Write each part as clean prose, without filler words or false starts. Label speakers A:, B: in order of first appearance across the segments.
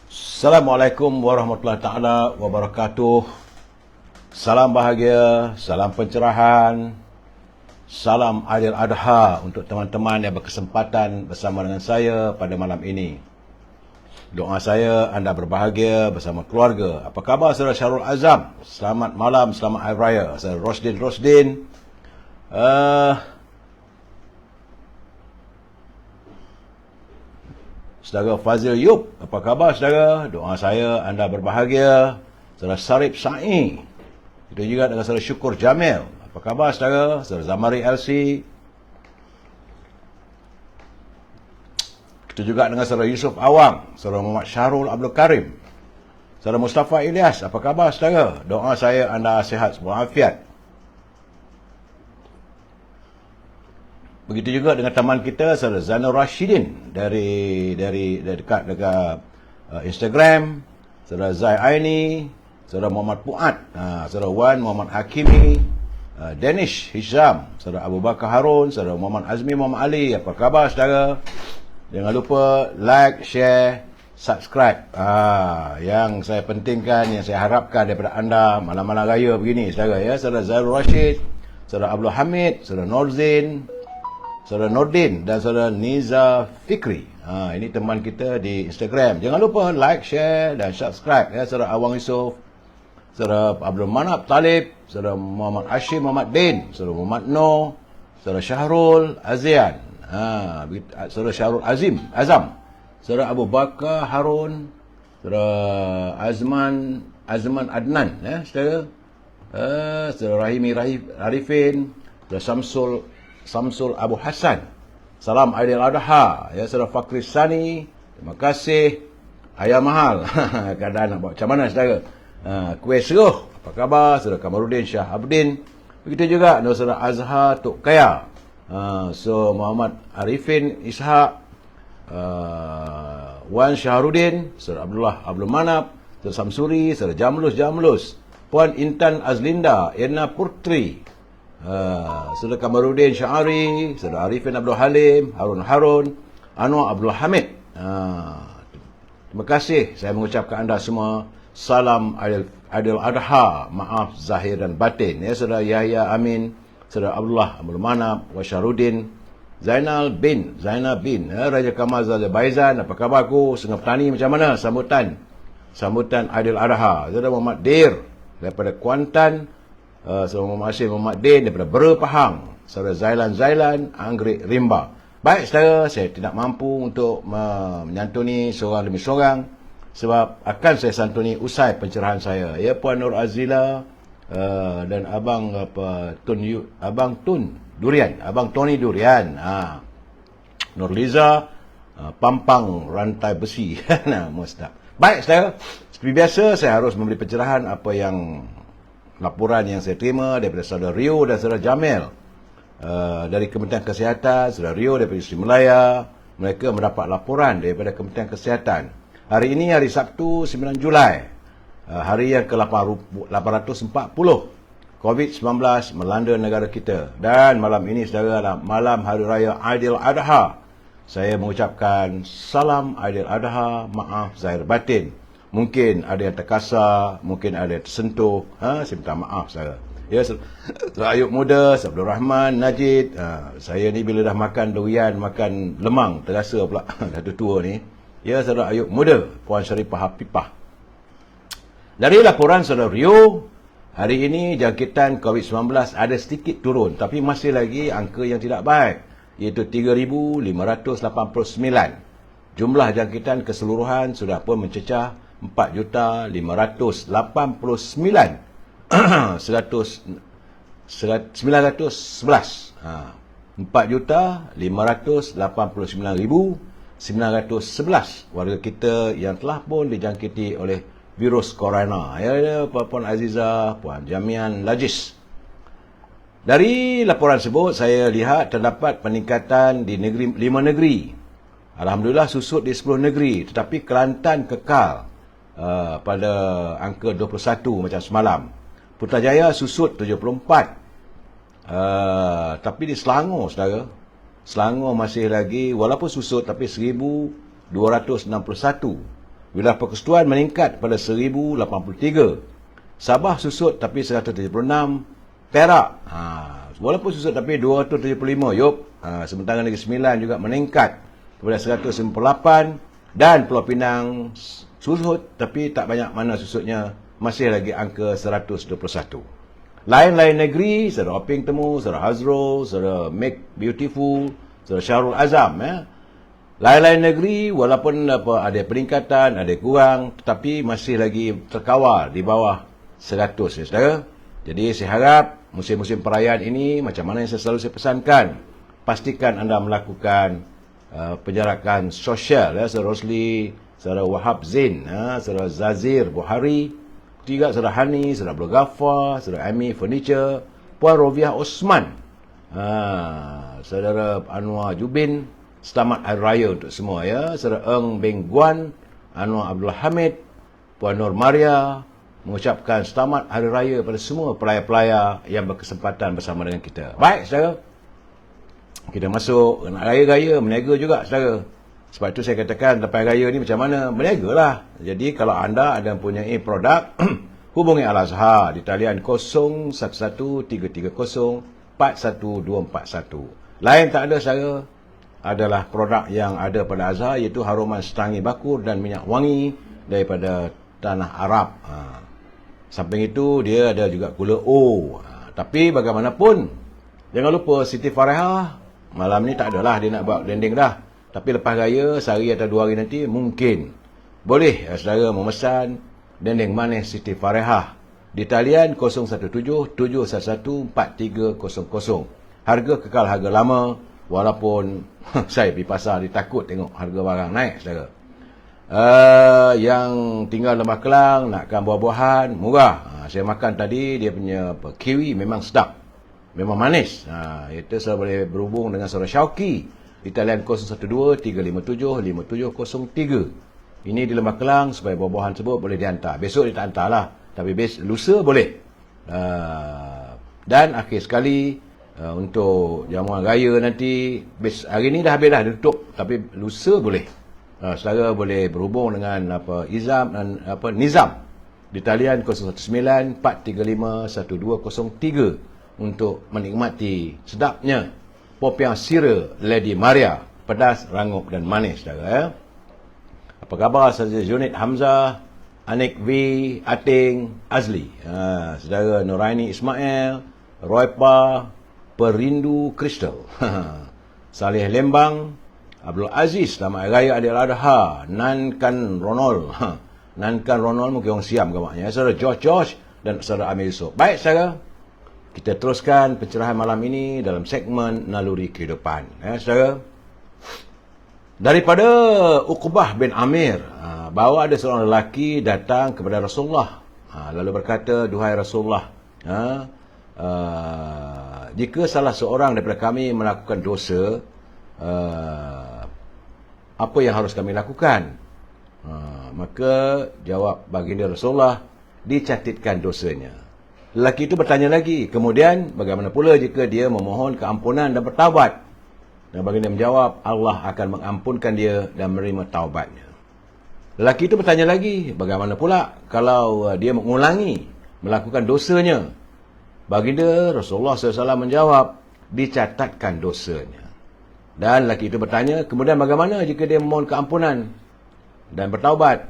A: Assalamualaikum warahmatullahi taala wabarakatuh. Salam bahagia, salam pencerahan, salam Aidil Adha untuk teman-teman yang berkesempatan bersama dengan saya pada malam ini. Doa saya anda berbahagia bersama keluarga. Apa khabar saudara Syahrul Azam? Selamat malam, selamat Hari Raya. Saudara Rosdin. Saudara Fazil Yub, apa khabar saudara? Doa saya anda berbahagia. Saudara Sarip Sa'i. Kita juga dengan saudara Syukur Jamil. Apa khabar saudara? Saudara Zamari LC. Kita juga dengan saudara Yusuf Awang, saudara Muhammad Syahrul Abdul Karim, saudara Mustafa Ilyas. Apa khabar saudara? Doa saya anda sihat walafiat. Begitu juga dengan teman kita saudara Zainal Rashidin dari dekat Instagram, saudara Zai Aini, saudara Muhammad Puat, saudara Wan Muhammad Hakimi, Danish Hisham, saudara Abu Bakar Harun, saudara Muhammad Azmi Muhammad Ali. Apa khabar saudara? Jangan lupa like, share, subscribe. Yang saya pentingkan, yang saya harapkan daripada anda malam-malam raya begini saudara ya. Saudara Zairul Rashid, saudara Abdul Hamid, saudara Norzin, saudara Nordin dan saudara Niza Fikri. Ini teman kita di Instagram. Jangan lupa like, share dan subscribe ya. Saudara Awang Yusof, saudara Abdul Manap Talib, saudara Muhammad Hashim Muhammad Din, saudara Muhammad Noh, saudara Syahrul Azian, saudara Syahrul Azam, saudara Abu Bakar Harun, saudara Azman Adnan ya saudara, saudara Rahimi Arifin, saudara Samsul Abu Hassan. Salam Aidil Adha ya saudara Fakri Sani. Terima kasih. Ayam mahal. Kadang nak buat macam mana saudara? Kuih seruh. Apa khabar saudara Kamarudin Shah Abdin? Begitu juga saudara Azhar Tok Kaya. So Muhammad Arifin Ishaq, Wan Syahrudin, saudara Abdullah Abdul Manap, saudara Samsuri, saudara Jamlus, Puan Intan Azlinda, Erna Putri, saudara Kamarudin Syahari, saudara Arifin Abdul Halim, Harun, Anwar Abdul Hamid. Terima kasih saya mengucapkan anda semua salam Aidil Adha, maaf zahir dan batin ya. Saudara Yahya Amin, saudara Abdullah Abdul Manap, Wasyarudin, Zainal bin Raja Kamal Zazal Baizan. Apa khabar aku? Setengah petani macam mana sambutan Aidil Adha? Saudara Muhammad Dir daripada Kuantan, saudara Muhammad Hashim Muhammad Din daripada Bera Pahang, saudara Zailan Anggrek Rimba. Baik saudara, saya tidak mampu untuk menyantuni seorang demi seorang sebab akan saya santuni usai pencerahan saya ya. Puan Nur Azila dan Abang Tony Durian, Nurliza Pampang Rantai Besi. Mustaq. Baik saudara, seperti biasa saya harus memberi pencerahan apa yang laporan yang saya terima daripada saudara Rio dan saudara Jamil dari Kementerian Kesihatan. Saudara Rio daripada Sri Malaya, mereka mendapat laporan daripada Kementerian Kesihatan. Hari ini hari Sabtu 9 Julai, hari yang ke-840 COVID-19 melanda negara kita. Dan malam ini saudara adalah malam Hari Raya Aidil Adha. Saya mengucapkan salam Aidil Adha, maaf zahir batin. Mungkin ada yang terkasar, mungkin ada yang tersentuh. Saya minta maaf saudara. Ya, saudara Ayub Muda, Abdul Rahman, Najid. Saya ni bila dah makan durian, makan lemang, terasa pula dah tua ni. Ya, saudara Ayub Muda, Puan Syarifah Hafifah. Dari laporan saudara Rio, hari ini jangkitan COVID-19 ada sedikit turun, tapi masih lagi angka yang tidak baik, iaitu 3,589. Jumlah jangkitan keseluruhan sudah pun mencecah 4,589,911. warga kita yang telah pun dijangkiti oleh virus corona. Ya, Puan Aziza, Puan Jamian Lajis. Dari laporan tersebut saya lihat terdapat peningkatan di 5 negeri. Alhamdulillah susut di 10 negeri, tetapi Kelantan kekal pada angka 21 macam semalam. Putrajaya susut 74. Tapi di Selangor saudara, Selangor masih lagi, walaupun susut, tapi 1,261. Wilayah persekutuan meningkat pada 1,083. Sabah susut tapi 176. Perak, walaupun susut tapi 275. Sementara Negeri Sembilan juga meningkat kepada 198. Dan Pulau Pinang susut tapi tak banyak mana susutnya, masih lagi angka 121. Lain-lain negeri, saudara Oping Temu, saudara Hazrul, saudara Make Beautiful, saudara Syahrul Azam, lain-lain negeri walaupun ada peningkatan, ada kurang, tetapi masih lagi terkawal di bawah 100, saudara. Jadi saya harap musim-musim perayaan ini, macam mana yang saya pesankan, pastikan anda melakukan penjarakan sosial, saudara Rosli, saudara Wahab Zain, saudara Zazir Buhari, tiga saudara Hani, saudara Abdul Ghaffar, saudara Ami Furniture, Puan Roviah Osman, saudara Anwar Jubin. Selamat Hari Raya untuk semua, saudara Eng Beng Guan, Anwar Abdul Hamid, Puan Nur Maria, mengucapkan selamat Hari Raya pada semua pelayar-pelayar yang berkesempatan bersama dengan kita. Baik, saudara, kita masuk nak raya-raya, meniaga juga, saudara. Sebab itu saya katakan lepas raya ni macam mana, berniaga lah. Jadi kalau anda ada mempunyai produk, hubungi Al-Azhar di talian 011330412441. Lain tak ada, saya adalah produk yang ada pada Azhar, iaitu haruman setangi bakur dan minyak wangi daripada tanah Arab. Samping itu dia ada juga gula O. Tapi bagaimanapun, jangan lupa Siti Farehah malam ni tak adalah dia nak buat landing dah. Tapi lepas raya, sehari atau 2 hari nanti, mungkin boleh saudara memesan dendeng manis Siti Farehah di talian 0177114300. Harga kekal harga lama, walaupun saya pergi pasar ditakut tengok harga barang naik, saudara. Yang tinggal Lembah Kelang, nakkan buah-buahan, murah. Saya makan tadi, dia punya kiwi memang sedap, memang manis. Itu saya boleh berhubung dengan saudara Syauki di talian 0123505703. Ini di Lembah Kelang, supaya buah-buahan tersebut boleh dihantar. Besok dia tak hantar lah, tapi lusa boleh. Dan akhir sekali, untuk jamuan raya nanti, hari ni dah habis dah, tutup, tapi lusa boleh. Saudara boleh berhubung dengan Nizam di talian 0194351203 untuk menikmati sedapnya popiah sira Lady Maria, pedas, rangup dan manis, saudara. Apa khabar saudara Junid Hamzah, Anik V, Ating, Azli, saudara Nuraini Ismail, Roypa, Perindu Kristal, Saleh Lembang, Abdul Aziz, selamat Hari Raya Aidiladha, Nankan Ronald, Nankan Ronald mungkin orang Siam kamaknya, saudara George dan saudara Amir Yusof. Baik, saudara, kita teruskan pencerahan malam ini dalam segmen Naluri Kehidupan. Saudara, daripada Uqbah bin Amir, bahawa ada seorang lelaki datang kepada Rasulullah, lalu berkata, duhai Rasulullah, jika salah seorang daripada kami melakukan dosa, apa yang harus kami lakukan? Maka jawab baginda Rasulullah, dicatatkan dosanya. Lelaki itu bertanya lagi, kemudian bagaimana pula jika dia memohon keampunan dan bertaubat? Dan baginda menjawab, Allah akan mengampunkan dia dan menerima taubatnya. Lelaki itu bertanya lagi, bagaimana pula kalau dia mengulangi melakukan dosanya? Baginda Rasulullah SAW menjawab, dicatatkan dosanya. Dan lelaki itu bertanya, kemudian bagaimana jika dia memohon keampunan dan bertaubat?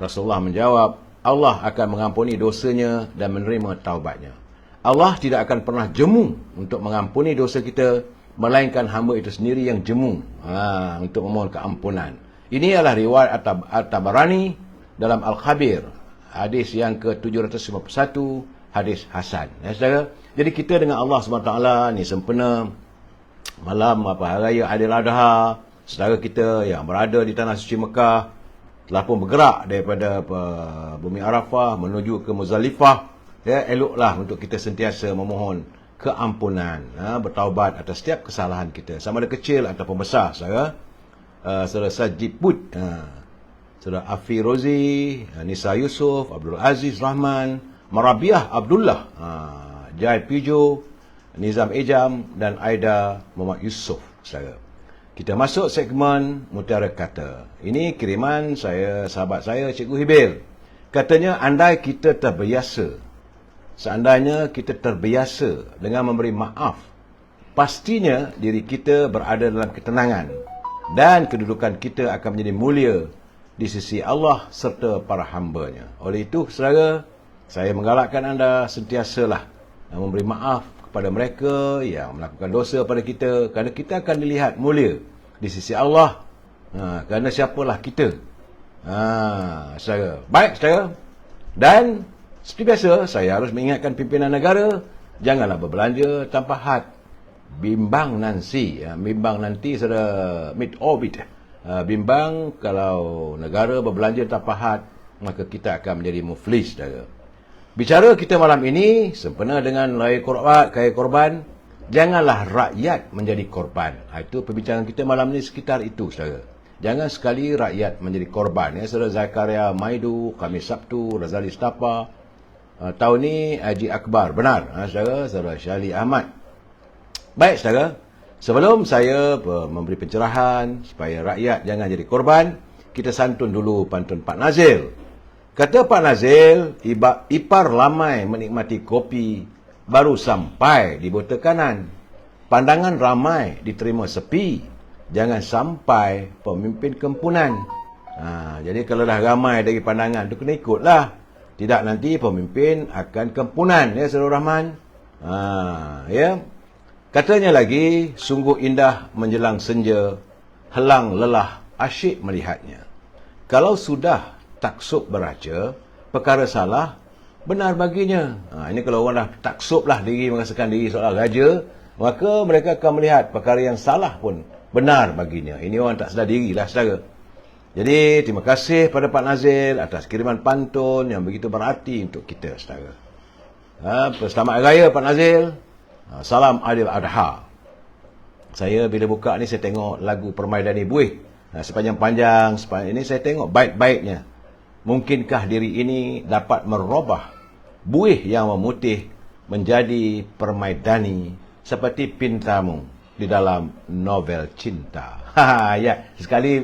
A: Rasulullah menjawab, Allah akan mengampuni dosanya dan menerima taubatnya. Allah tidak akan pernah jemu untuk mengampuni dosa kita, melainkan hamba itu sendiri yang jemu untuk memohon keampunan. Ini adalah riwayat At-Tabarani dalam Al-Khabir, hadis yang ke-751, hadis Hasan. Saudara, jadi kita dengan Allah SWT ni sempena malam Hari Raya Aidiladha. Saudara kita yang berada di Tanah Suci Mekah telah pun bergerak daripada Bumi Arafah menuju ke Muzdalifah. Eloklah untuk kita sentiasa memohon keampunan, bertaubat atas setiap kesalahan kita, sama ada kecil ataupun besar, saudara. Saudara Sajiput, saudara Afi Rozi, Nisa Yusuf, Abdul Aziz Rahman, Marabiah Abdullah, Jai Pijo, Nizam Ejam dan Aida Muhammad Yusof. saudara. Kita masuk segmen Mutiara Kata. Ini kiriman sahabat saya, Cikgu Hibil. Katanya, andai kita terbiasa, seandainya kita terbiasa dengan memberi maaf, pastinya diri kita berada dalam ketenangan dan kedudukan kita akan menjadi mulia di sisi Allah serta para hamba-Nya. Oleh itu, saudara, saya menggalakkan anda sentiasalah memberi maaf kepada mereka yang melakukan dosa pada kita, kerana kita akan dilihat mulia di sisi Allah. Kerana siapalah kita. Saudara. Baik, saudara. Dan seperti biasa, saya harus mengingatkan pimpinan negara, janganlah berbelanja tanpa had. Bimbang nanti, saudara, mid orbit. Bimbang kalau negara berbelanja tanpa had, maka kita akan menjadi muflis, saudara. Bicara kita malam ini, sempena dengan kaya korban, janganlah rakyat menjadi korban. Itu perbincangan kita malam ini sekitar itu, saudara. Jangan sekali rakyat menjadi korban. Ya, saudara Zakaria Maidu, Khamis Sabtu, Razali Stapa. Tahun ni Haji Akbar. Benar, saudara Syali Ahmad. Baik, saudara. Sebelum saya memberi pencerahan supaya rakyat jangan jadi korban, kita santun dulu pantun Pak Nazil. Kata Pak Nazil, ipar lamai menikmati kopi, baru sampai di botol kanan. Pandangan ramai diterima sepi, jangan sampai pemimpin kempunan. Jadi kalau dah ramai dari pandangan, tu kena ikutlah. Tidak nanti pemimpin akan kempunan, ya Saudara Rahman. Ya. Katanya lagi, sungguh indah menjelang senja, helang lelah asyik melihatnya. Kalau sudah taksub beraca, perkara salah, benar baginya. Ini kalau orang dah taksublah diri, merasakan diri seolah raja, maka mereka akan melihat perkara yang salah pun benar baginya. Ini orang tak sedar dirilah, saudara. Jadi, terima kasih pada Pak Nazil atas kiriman pantun yang begitu berarti untuk kita, saudara. Selamat Hari Raya, Pak Nazil. Salam Adil Adha. Saya bila buka ni, saya tengok lagu Permaidani Buih. Sepanjang ini saya tengok bait-baitnya. Mungkinkah diri ini dapat merubah buih yang memutih menjadi permaidani seperti pintamu di dalam novel cinta. Ya,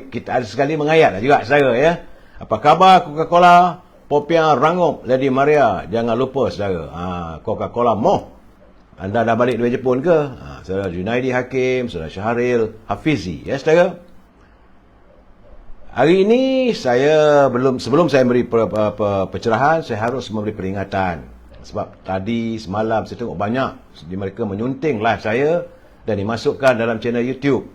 A: kita ada sekali mengayat juga saya, ya. Apa khabar Coca-Cola? Popiah Rangup, Lady Maria, jangan lupa, saudara. Coca-Cola Moh. Anda dah balik dari Jepun ke? Saudara Junaidi Hakim, saudara Syahril Hafizi, ya saudara. Hari ini sebelum saya beri pencerahan, saya harus memberi peringatan. Sebab tadi semalam saya tengok banyak mereka menyunting live saya dan dimasukkan dalam channel YouTube.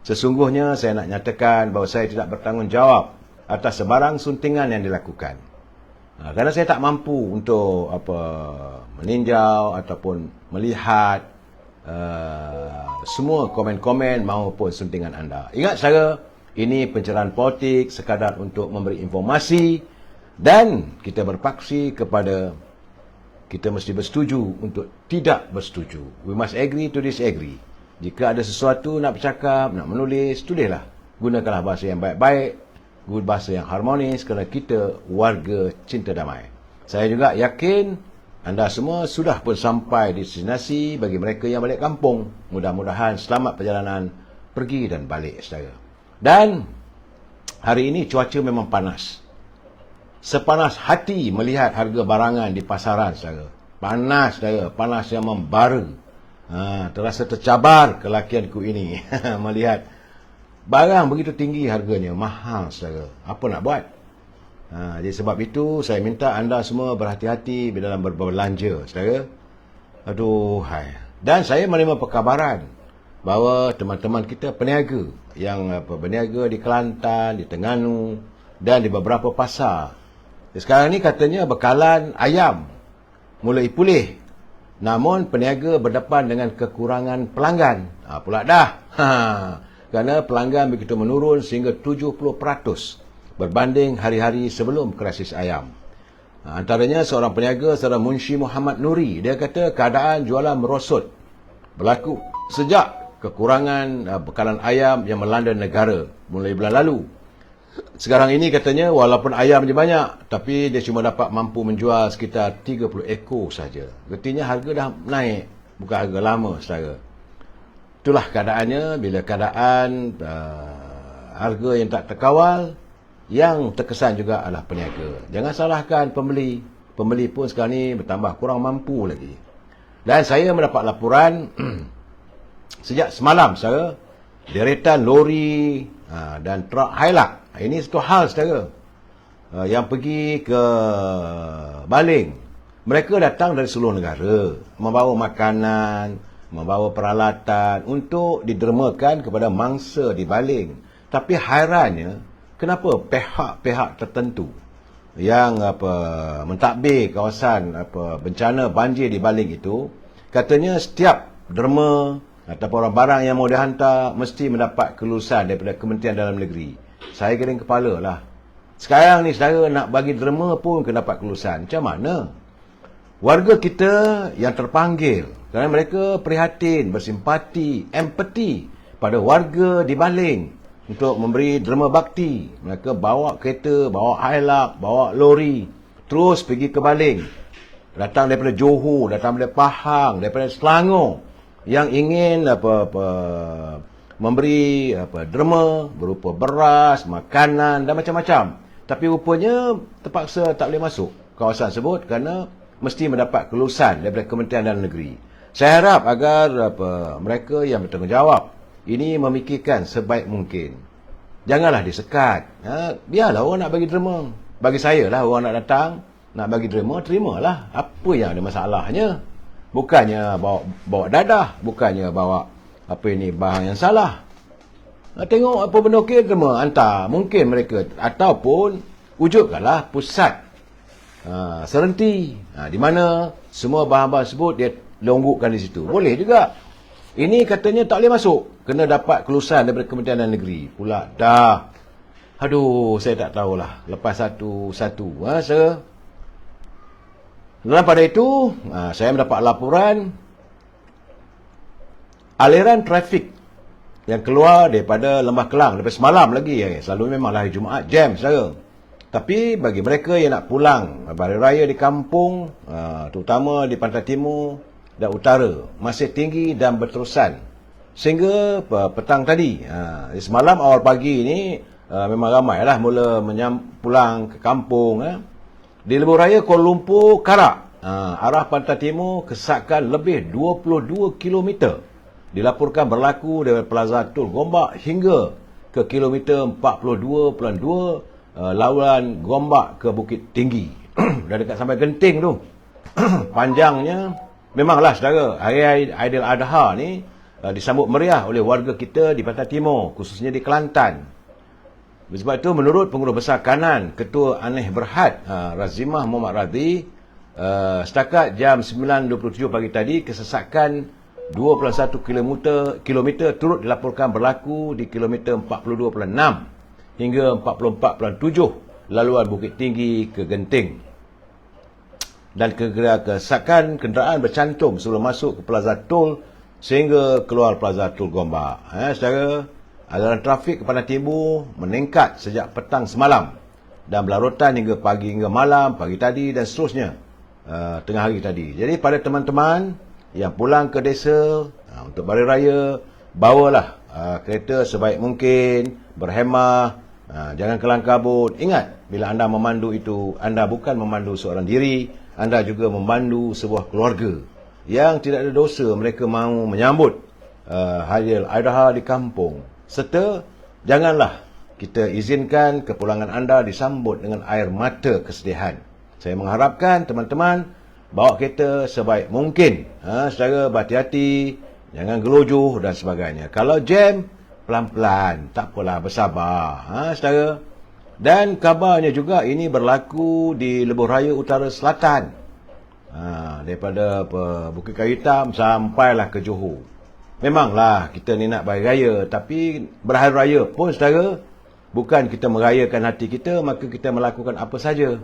A: Sesungguhnya saya nak nyatakan bahawa saya tidak bertanggungjawab atas sebarang suntingan yang dilakukan. Kerana saya tak mampu untuk meninjau ataupun melihat semua komen-komen maupun suntingan anda. Ingat saudara, ini pencerahan politik sekadar untuk memberi informasi dan kita berpaksi kepada kita mesti bersetuju untuk tidak bersetuju. We must agree to disagree. Jika ada sesuatu nak bercakap, nak menulis, tulislah. Gunakanlah bahasa yang baik-baik, bahasa yang harmonis, kerana kita warga cinta damai. Saya juga yakin anda semua sudah pun sampai di destinasi bagi mereka yang balik kampung. Mudah-mudahan selamat perjalanan pergi dan balik, saudara. Dan hari ini cuaca memang panas. Sepanas hati melihat harga barangan di pasaran, saudara. Panas, saudara. Panas yang membara. Terasa tercabar kelakianku ini. Melihat barang begitu tinggi harganya. Mahal, saudara. Apa nak buat? Jadi sebab itu, saya minta anda semua berhati-hati dalam berbelanja, saudara. Dan saya menerima perkabaran bahawa teman-teman kita peniaga yang berniaga di Kelantan, di Terengganu dan di beberapa pasar. Sekarang ni katanya bekalan ayam mulai pulih. Namun peniaga berdepan dengan kekurangan pelanggan. Pula dah. Kerana pelanggan begitu menurun sehingga 70% berbanding hari-hari sebelum krisis ayam. Antaranya seorang peniaga, saudara Munshi Muhammad Nuri, dia kata keadaan jualan merosot berlaku sejak kekurangan bekalan ayam yang melanda negara mulai bulan lalu. Sekarang ini katanya walaupun ayam je banyak, tapi dia cuma dapat mampu menjual sekitar 30 ekor saja. Artinya harga dah naik, bukan harga lama, saudara. itulah keadaannya bila keadaan harga yang tak terkawal, yang terkesan juga adalah peniaga. Jangan salahkan pembeli. Pembeli pun sekarang ni bertambah kurang mampu lagi. Dan saya mendapat laporan sejak semalam, saudara, deretan lori dan truk Hilux. Ini satu hal, saudara, yang pergi ke Baling. Mereka datang dari seluruh negara, membawa makanan, membawa peralatan untuk didermakan kepada mangsa di Baling. Tapi hairannya, kenapa pihak-pihak tertentu yang mentadbir kawasan bencana banjir di Baling itu, katanya setiap derma ataupun barang yang mau dihantar mesti mendapat kelulusan daripada Kementerian Dalam Negeri. Saya gering kepala lah. Sekarang ni saudara nak bagi derma pun kena dapat kelulusan. Macam mana? Warga kita yang terpanggil kerana mereka prihatin, bersimpati, empati pada warga di Baling untuk memberi derma bakti. Mereka bawa kereta, bawa Hilux, bawa lori, terus pergi ke Baling. Datang daripada Johor, datang daripada Pahang, daripada Selangor, yang ingin memberi derma berupa beras, makanan dan macam-macam. Tapi rupanya terpaksa tak boleh masuk kawasan tersebut kerana mesti mendapat kelulusan daripada Kementerian Dalam Negeri. Saya harap agar mereka yang bertanggungjawab ini memikirkan sebaik mungkin. Janganlah disekat. Biarlah orang nak bagi derma. Bagi saya lah, orang nak datang, nak bagi derma, terimalah. Apa yang ada masalahnya? Bukannya bawa dadah, bukannya bawa bahan yang salah. Tengok apa benda okey, derma, hantar. Mungkin mereka, ataupun wujudkanlah pusat serenti, di mana semua bahan-bahan tersebut dia longgukkan di situ. Boleh juga. Ini katanya tak boleh masuk, kena dapat kelulusan daripada Kementerian Dalam Negeri pula. Dah. Aduh, saya tak tahulah. Lepas satu-satu. Dan pada itu, saya mendapat laporan aliran trafik yang keluar daripada Lembah Kelang daripada semalam lagi. Selalu memanglah hari Jumaat jam, saudara. Tapi bagi mereka yang nak pulang hari raya di kampung, terutama di Pantai Timur dan Utara, masih tinggi dan berterusan sehingga petang tadi. Semalam awal pagi ni memang ramailah mula pulang ke kampung. Di Lebuh Raya Kuala Lumpur Karak, arah Pantai Timur, kesesakan lebih 22 km dilaporkan berlaku dari Plaza Tol Gombak hingga ke kilometer 42.2 laluan Gombak ke Bukit Tinggi. Dah dekat sampai Genting tu. Panjangnya memanglah, saudara, Hari Aidiladha ni disambut meriah oleh warga kita di Pantai Timur, khususnya di Kelantan. Sebab itu menurut Pengurus Besar Kanan Ketua Aneh Berhad Razimah Muhammad Radhi, setakat jam 9.27 pagi tadi, kesesakan 21 km turut dilaporkan berlaku di kilometer 42.6 hingga 44.7 laluan Bukit Tinggi ke Genting. Dan kesesakan kenderaan bercantum sebelum masuk ke Plaza Tol sehingga keluar Plaza Tol Gombak. Secara aliran trafik ke Pantai Timur meningkat sejak petang semalam dan berlarutan hingga pagi, hingga malam, pagi tadi dan seterusnya tengah hari tadi. Jadi pada teman-teman yang pulang ke desa untuk Hari Raya, bawalah kereta sebaik mungkin, berhemah, jangan kelang kabut. Ingat, bila anda memandu itu, anda bukan memandu seorang diri, anda juga memandu sebuah keluarga yang tidak ada dosa. Mereka mahu menyambut Hari Aidiladha di kampung. Serta janganlah kita izinkan kepulangan anda disambut dengan air mata kesedihan. Saya mengharapkan teman-teman bawa kereta sebaik mungkin, secara berhati-hati, jangan gelojoh dan sebagainya. Kalau jam, pelan-pelan, tak apalah, bersabar, saudara. Dan kabarnya juga ini berlaku di Lebuh Raya Utara Selatan, daripada Bukit Kayu Hitam sampailah ke Johor. Memanglah kita ni nak berhari raya, tapi berhari raya pun, saudara, bukan kita merayakan hati kita, maka kita melakukan apa saja.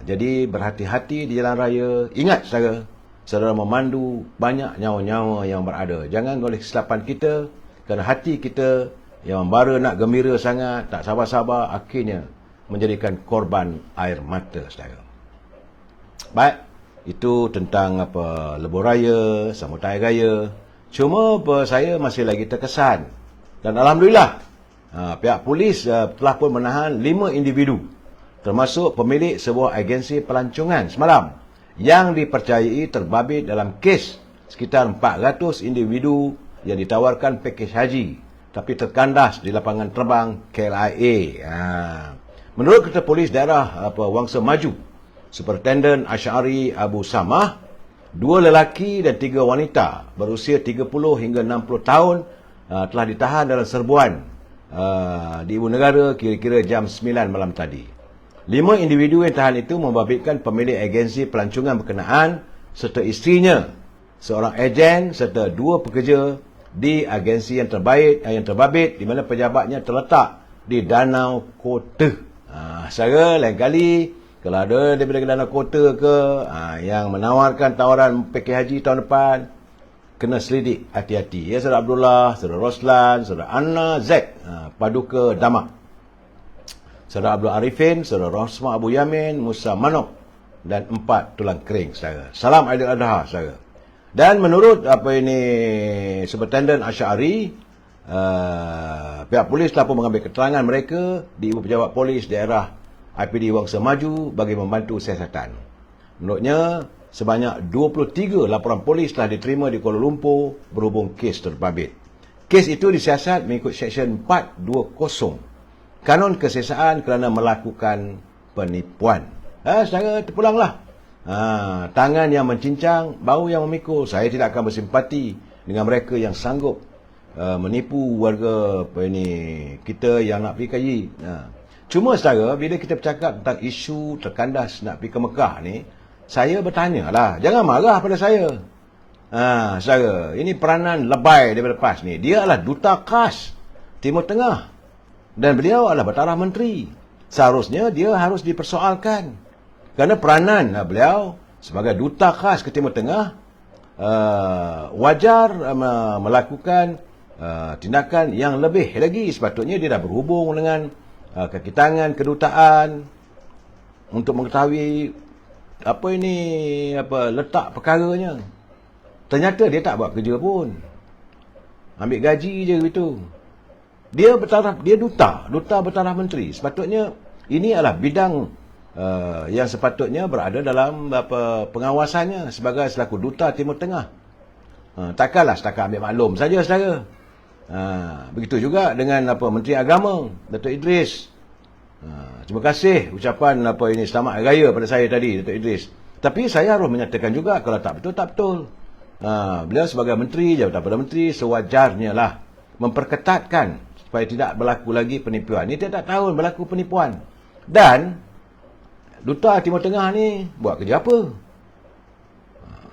A: Jadi berhati-hati di jalan raya. Ingat, saudara, saudara memandu, banyak nyawa-nyawa yang berada. Jangan oleh kesilapan kita, kerana hati kita yang membara nak gembira sangat, tak sabar-sabar, akhirnya menjadikan korban air mata, saudara. Baik, itu tentang Lebuh Raya, sambutan Hari Raya. Cuma saya masih lagi terkesan. Dan Alhamdulillah, pihak polis telah pun menahan 5 individu, termasuk pemilik sebuah agensi pelancongan semalam, yang dipercayai terbabit dalam kes sekitar 400 individu yang ditawarkan pakej haji, tapi terkandas di lapangan terbang KLIA. Menurut Ketua Polis Daerah Wangsa Maju, Superintendent Asy'ari Abu Samah, 2 lelaki dan 3 wanita berusia 30 hingga 60 tahun telah ditahan dalam serbuan di Ibu Negara kira-kira jam 9 malam tadi. 5 individu yang tahan itu membabitkan pemilik agensi pelancongan berkenaan serta isterinya, seorang ejen serta 2 pekerja di agensi yang terbabit di mana pejabatnya terletak di Danau Kota. Saya lain kali kalau ada daripada Danau Kota ke yang menawarkan tawaran pakej haji tahun depan, kena selidik hati-hati. Ya, Saudara Abdullah, Saudara Roslan, Saudara Anna Zack, Paduka Damak, Saudara Abdul Arifin, Saudara Rosma Abu Yamin, Musa Manok, dan 4 tulang kering, saudara. Salam Aidiladha, saudara. Dan menurut Superintendent Asy'ari, pihak polis telah pun mengambil keterangan mereka di Ibu Pejabat Polis Daerah IPD Wangsa Maju bagi membantu siasatan. Menurutnya, sebanyak 23 laporan polis telah diterima di Kuala Lumpur berhubung kes terbabit. Kes itu disiasat mengikut Seksyen 420 Kanun Kesiasaan kerana melakukan penipuan. Secara terpulanglah. Tangan yang mencincang, bau yang memikul. Saya tidak akan bersimpati dengan mereka yang sanggup menipu warga kita yang nak pergi kaji. Cuma saudara, bila kita bercakap tentang isu terkandas nak pergi ke Mekah ni, saya bertanya lah, jangan marah pada saya. Saudara, ini peranan lebay daripada PAS ni. Dia adalah duta khas Timur Tengah dan beliau adalah Batara Menteri. Seharusnya dia harus dipersoalkan. Kerana peranan beliau sebagai duta khas ke Timur Tengah wajar melakukan tindakan yang lebih lagi. Sepatutnya dia dah berhubung dengan kaki tangan kedutaan untuk mengetahui letak perkaranya. Ternyata dia tak buat kerja pun, ambil gaji je gitu. Dia duta bertaraf menteri. Sepatutnya ini adalah bidang yang sepatutnya berada dalam pengawasannya sebagai selaku duta Timur Tengah. Takkanlah setakat ambil maklum saja, saudara. Begitu juga dengan Menteri Agama Datuk Idris. Terima kasih ucapan selamat hari raya pada saya tadi, Datuk Idris. Tapi saya harus menyatakan juga kalau tak betul, tak betul. Beliau sebagai menteri, jabatan Perdana Menteri, sewajarnya lah memperketatkan supaya tidak berlaku lagi penipuan. Ini tiap tahun berlaku penipuan. Dan duta Timur Tengah ni buat kerja apa?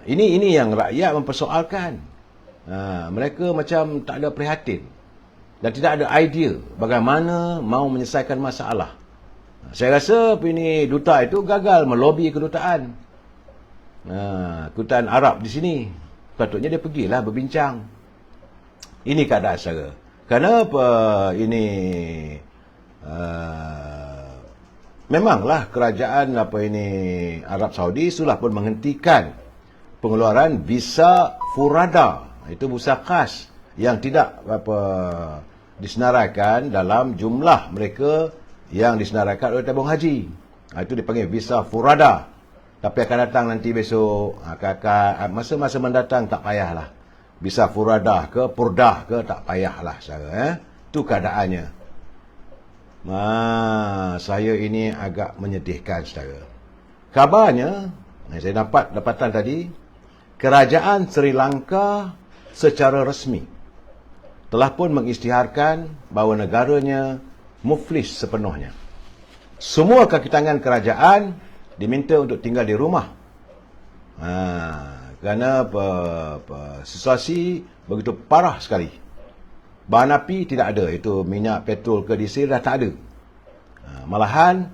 A: Ini yang rakyat mempersoalkan. Mereka macam tak ada prihatin dan tidak ada idea bagaimana mau menyelesaikan masalah. Saya rasa duta itu gagal melobi kedutaan Arab di sini. Patutnya dia pergilah berbincang. Ini keadaan saudara. Kerana memanglah kerajaan Arab Saudi sudah pun menghentikan pengeluaran visa furada. Itu visa khas yang tidak disenaraikan dalam jumlah mereka yang disenaraikan oleh tabung haji. Itu dipanggil visa furada. Tapi akan datang nanti besok, masa-masa mendatang tak payahlah. Visa furada ke purdah ke tak payahlah, saudara. Itu keadaannya. Saya ini agak menyedihkan, saudara. Kabarnya, saya dapat dapatan tadi, kerajaan Sri Lanka secara resmi telah pun mengisytiharkan bahawa negaranya muflis sepenuhnya. Semua kaki tangan kerajaan diminta untuk tinggal di rumah. Kerana situasi begitu parah sekali. Bahan api tidak ada. Itu minyak, petrol ke diesel dah tak ada. Malahan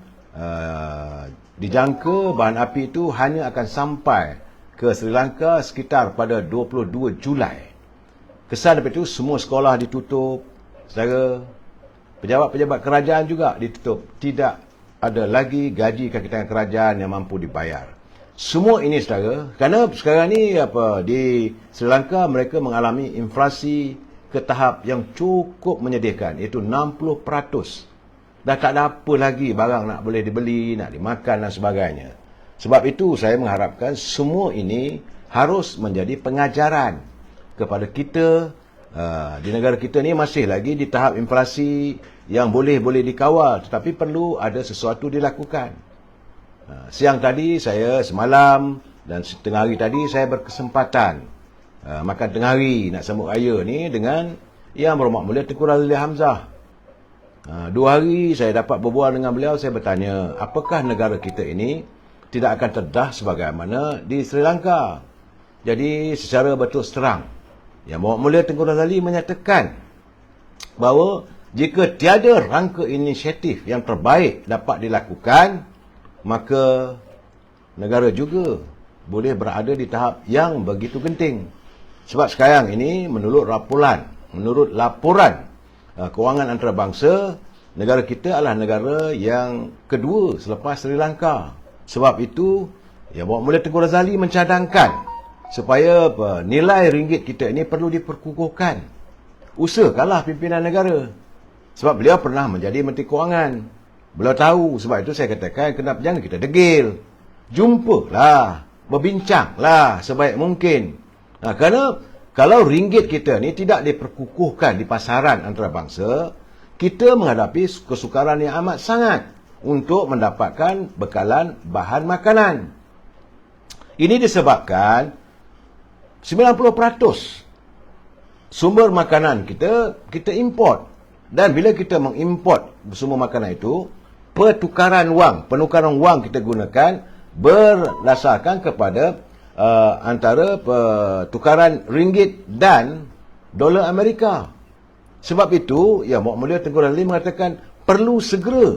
A: dijangka bahan api itu hanya akan sampai ke Sri Lanka sekitar pada 22 Julai. Kesan daripada itu, semua sekolah ditutup. Saudara, pejabat-pejabat kerajaan juga ditutup. Tidak ada lagi gaji kaki tangan kerajaan yang mampu dibayar. Semua ini saudara, kerana sekarang ni di Sri Lanka mereka mengalami inflasi ke tahap yang cukup menyedihkan, iaitu 60%. Dah tak ada apa lagi barang nak boleh dibeli, nak dimakan dan sebagainya. Sebab itu saya mengharapkan semua ini harus menjadi pengajaran kepada kita. Di negara kita ni masih lagi di tahap inflasi yang boleh dikawal, tetapi perlu ada sesuatu dilakukan. Siang tadi semalam dan tengah hari tadi saya berkesempatan makan tengah hari nak sambut raya ni dengan Yang Berhormat Mulia Tengku Razali Hamzah. 2 hari saya dapat berbual dengan beliau. Saya bertanya, apakah negara kita ini tidak akan terdah sebagaimana di Sri Lanka? Jadi secara berterus terang, Yang Berhormat Mulia Tengku Razali menyatakan bahawa jika tiada rangka inisiatif yang terbaik dapat dilakukan, maka negara juga boleh berada di tahap yang begitu genting. Sebab sekarang ini menurut laporan kewangan antarabangsa, negara kita adalah negara yang kedua selepas Sri Lanka. Sebab itu, Yang Berhormat Mulia Tengku Razali mencadangkan supaya nilai ringgit kita ini perlu diperkukuhkan. Usahakanlah pimpinan negara. Sebab beliau pernah menjadi Menteri Kewangan. Beliau tahu, sebab itu saya katakan jangan kita degil. Jumpalah, berbincanglah sebaik mungkin. Kerana kalau ringgit kita ni tidak diperkukuhkan di pasaran antarabangsa, kita menghadapi kesukaran yang amat sangat untuk mendapatkan bekalan bahan makanan. Ini disebabkan 90% sumber makanan kita import. Dan bila kita mengimport sumber makanan itu, penukaran wang kita gunakan berdasarkan kepada antara tukaran ringgit dan dolar Amerika. Sebab itu, Yang Berhormat Mulia Tengku Razali mengatakan perlu segera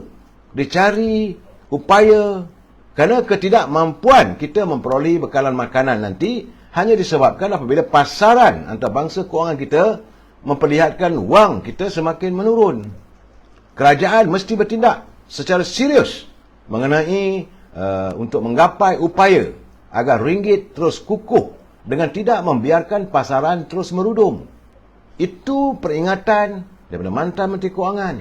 A: dicari upaya, kerana ketidakmampuan kita memperoleh bekalan makanan nanti hanya disebabkan apabila pasaran antarabangsa kewangan kita memperlihatkan wang kita semakin menurun. Kerajaan mesti bertindak secara serius mengenai untuk menggapai upaya agar ringgit terus kukuh dengan tidak membiarkan pasaran terus merudum. Itu peringatan daripada mantan Menteri Kewangan.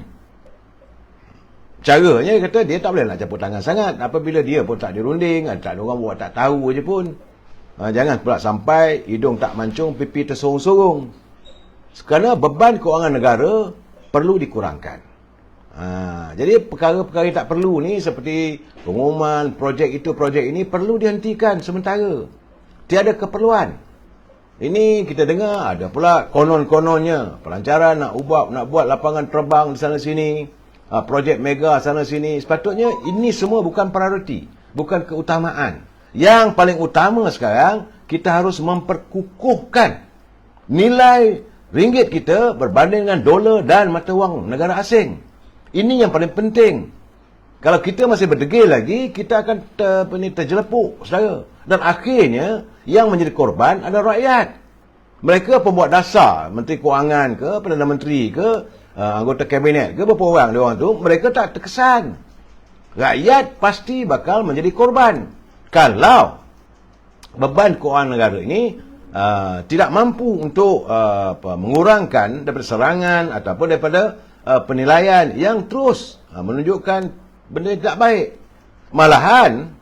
A: Caranya dia kata dia tak boleh nak campur tangan sangat. Apabila dia pun tak dirunding, tak ada orang buat tak tahu je pun. Jangan pula sampai hidung tak mancung, pipi tersorong-sorong. Kerana beban kewangan negara perlu dikurangkan. Jadi perkara-perkara yang tak perlu ni seperti pengumuman projek itu, projek ini perlu dihentikan sementara. Tiada keperluan. Ini kita dengar ada pula konon-kononnya pelancaran nak buat lapangan terbang di sana sini, projek mega sana sini. Sepatutnya ini semua bukan prioriti, bukan keutamaan. Yang paling utama sekarang, kita harus memperkukuhkan nilai ringgit kita berbanding dengan dolar dan mata wang negara asing. Ini yang paling penting. Kalau kita masih berdegil lagi, kita akan terjelepuk, saudara. Dan akhirnya, yang menjadi korban adalah rakyat. Mereka pembuat dasar, Menteri Kewangan ke, Perdana Menteri ke, anggota kabinet ke, berapa orang dia orang tu, mereka tak terkesan. Rakyat pasti bakal menjadi korban. Kalau beban kewangan negara ini tidak mampu untuk mengurangkan daripada serangan ataupun daripada penilaian yang terus menunjukkan benda yang tidak baik. Malahan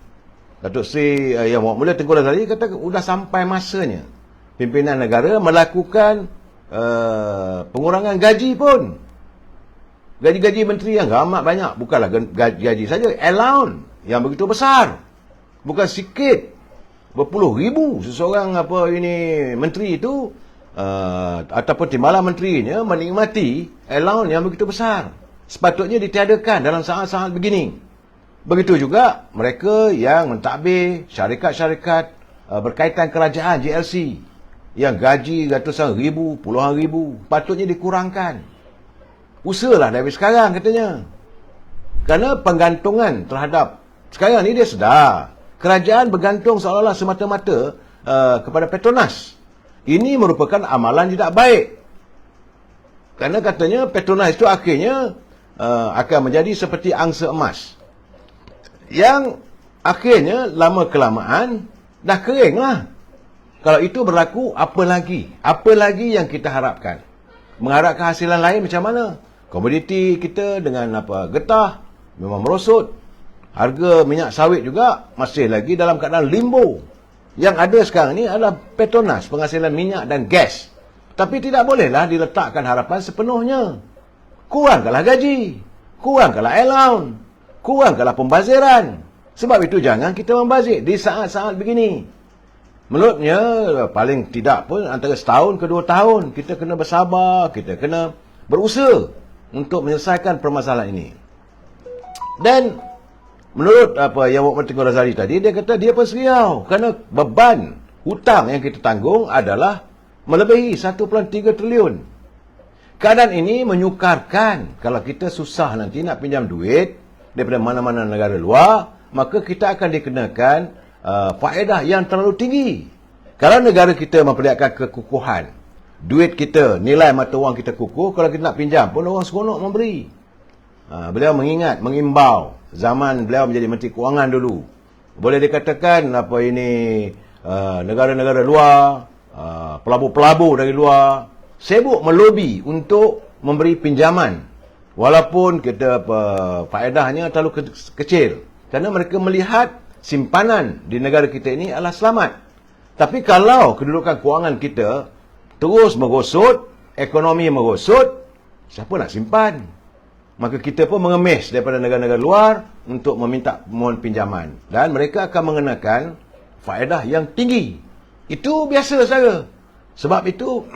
A: Datuk Seri Yang Berhormat Mulia Tengku Razali kata sudah sampai masanya pimpinan negara melakukan pengurangan gaji pun. Gaji-gaji menteri yang amat banyak, bukanlah gaji saja, allowance yang begitu besar. Bukan sikit, berpuluh ribu seseorang menteri itu ataupun timbalan menterinya menikmati allowance yang begitu besar. Sepatutnya ditiadakan dalam saat-saat begini. Begitu juga mereka yang mentadbir syarikat-syarikat berkaitan kerajaan GLC yang gaji ratusan ribu, puluhan ribu, patutnya dikurangkan. Usahalah dari sekarang katanya. Kerana penggantungan terhadap sekarang ni dia sedar kerajaan bergantung seolah-olah semata-mata kepada Petronas. Ini merupakan amalan tidak baik. Kerana katanya Petronas itu akhirnya akan menjadi seperti angsa emas yang akhirnya lama kelamaan dah kering lah. Kalau itu berlaku, apa lagi? Apa lagi yang kita harapkan? Mengharapkan hasilan lain macam mana? Komoditi kita dengan getah memang merosot. Harga minyak sawit juga masih lagi dalam keadaan limbo. Yang ada sekarang ni adalah Petronas, penghasilan minyak dan gas. Tapi tidak bolehlah diletakkan harapan sepenuhnya. Kurangkanlah gaji, kurangkanlah allowance, kurangkanlah pembaziran. Sebab itu jangan kita membazir di saat-saat begini. Menurutnya, paling tidak pun antara setahun ke 2 tahun, kita kena bersabar, kita kena berusaha untuk menyelesaikan permasalahan ini. Dan menurut yang Muhammad Tengku Razali tadi, dia kata dia pun seriau kerana beban hutang yang kita tanggung adalah melebihi 1.3 triliun. Keadaan ini menyukarkan kalau kita susah nanti nak pinjam duit daripada mana-mana negara luar, maka kita akan dikenakan faedah yang terlalu tinggi. Kalau negara kita memperlihatkan kekukuhan, duit kita, nilai mata wang kita kukuh, kalau kita nak pinjam pun orang seronok memberi. Beliau mengimbau zaman beliau menjadi Menteri Kewangan dulu. Boleh dikatakan negara-negara luar, pelabur-pelabur dari luar sibuk melobi untuk memberi pinjaman, walaupun kita faedahnya terlalu kecil, kerana mereka melihat simpanan di negara kita ini adalah selamat. Tapi kalau kedudukan kewangan kita terus merosot, ekonomi merosot, siapa nak simpan? Maka kita pun mengemis daripada negara-negara luar untuk meminta mohon pinjaman. Dan mereka akan mengenakan faedah yang tinggi. Itu biasa saja. Sebab itu,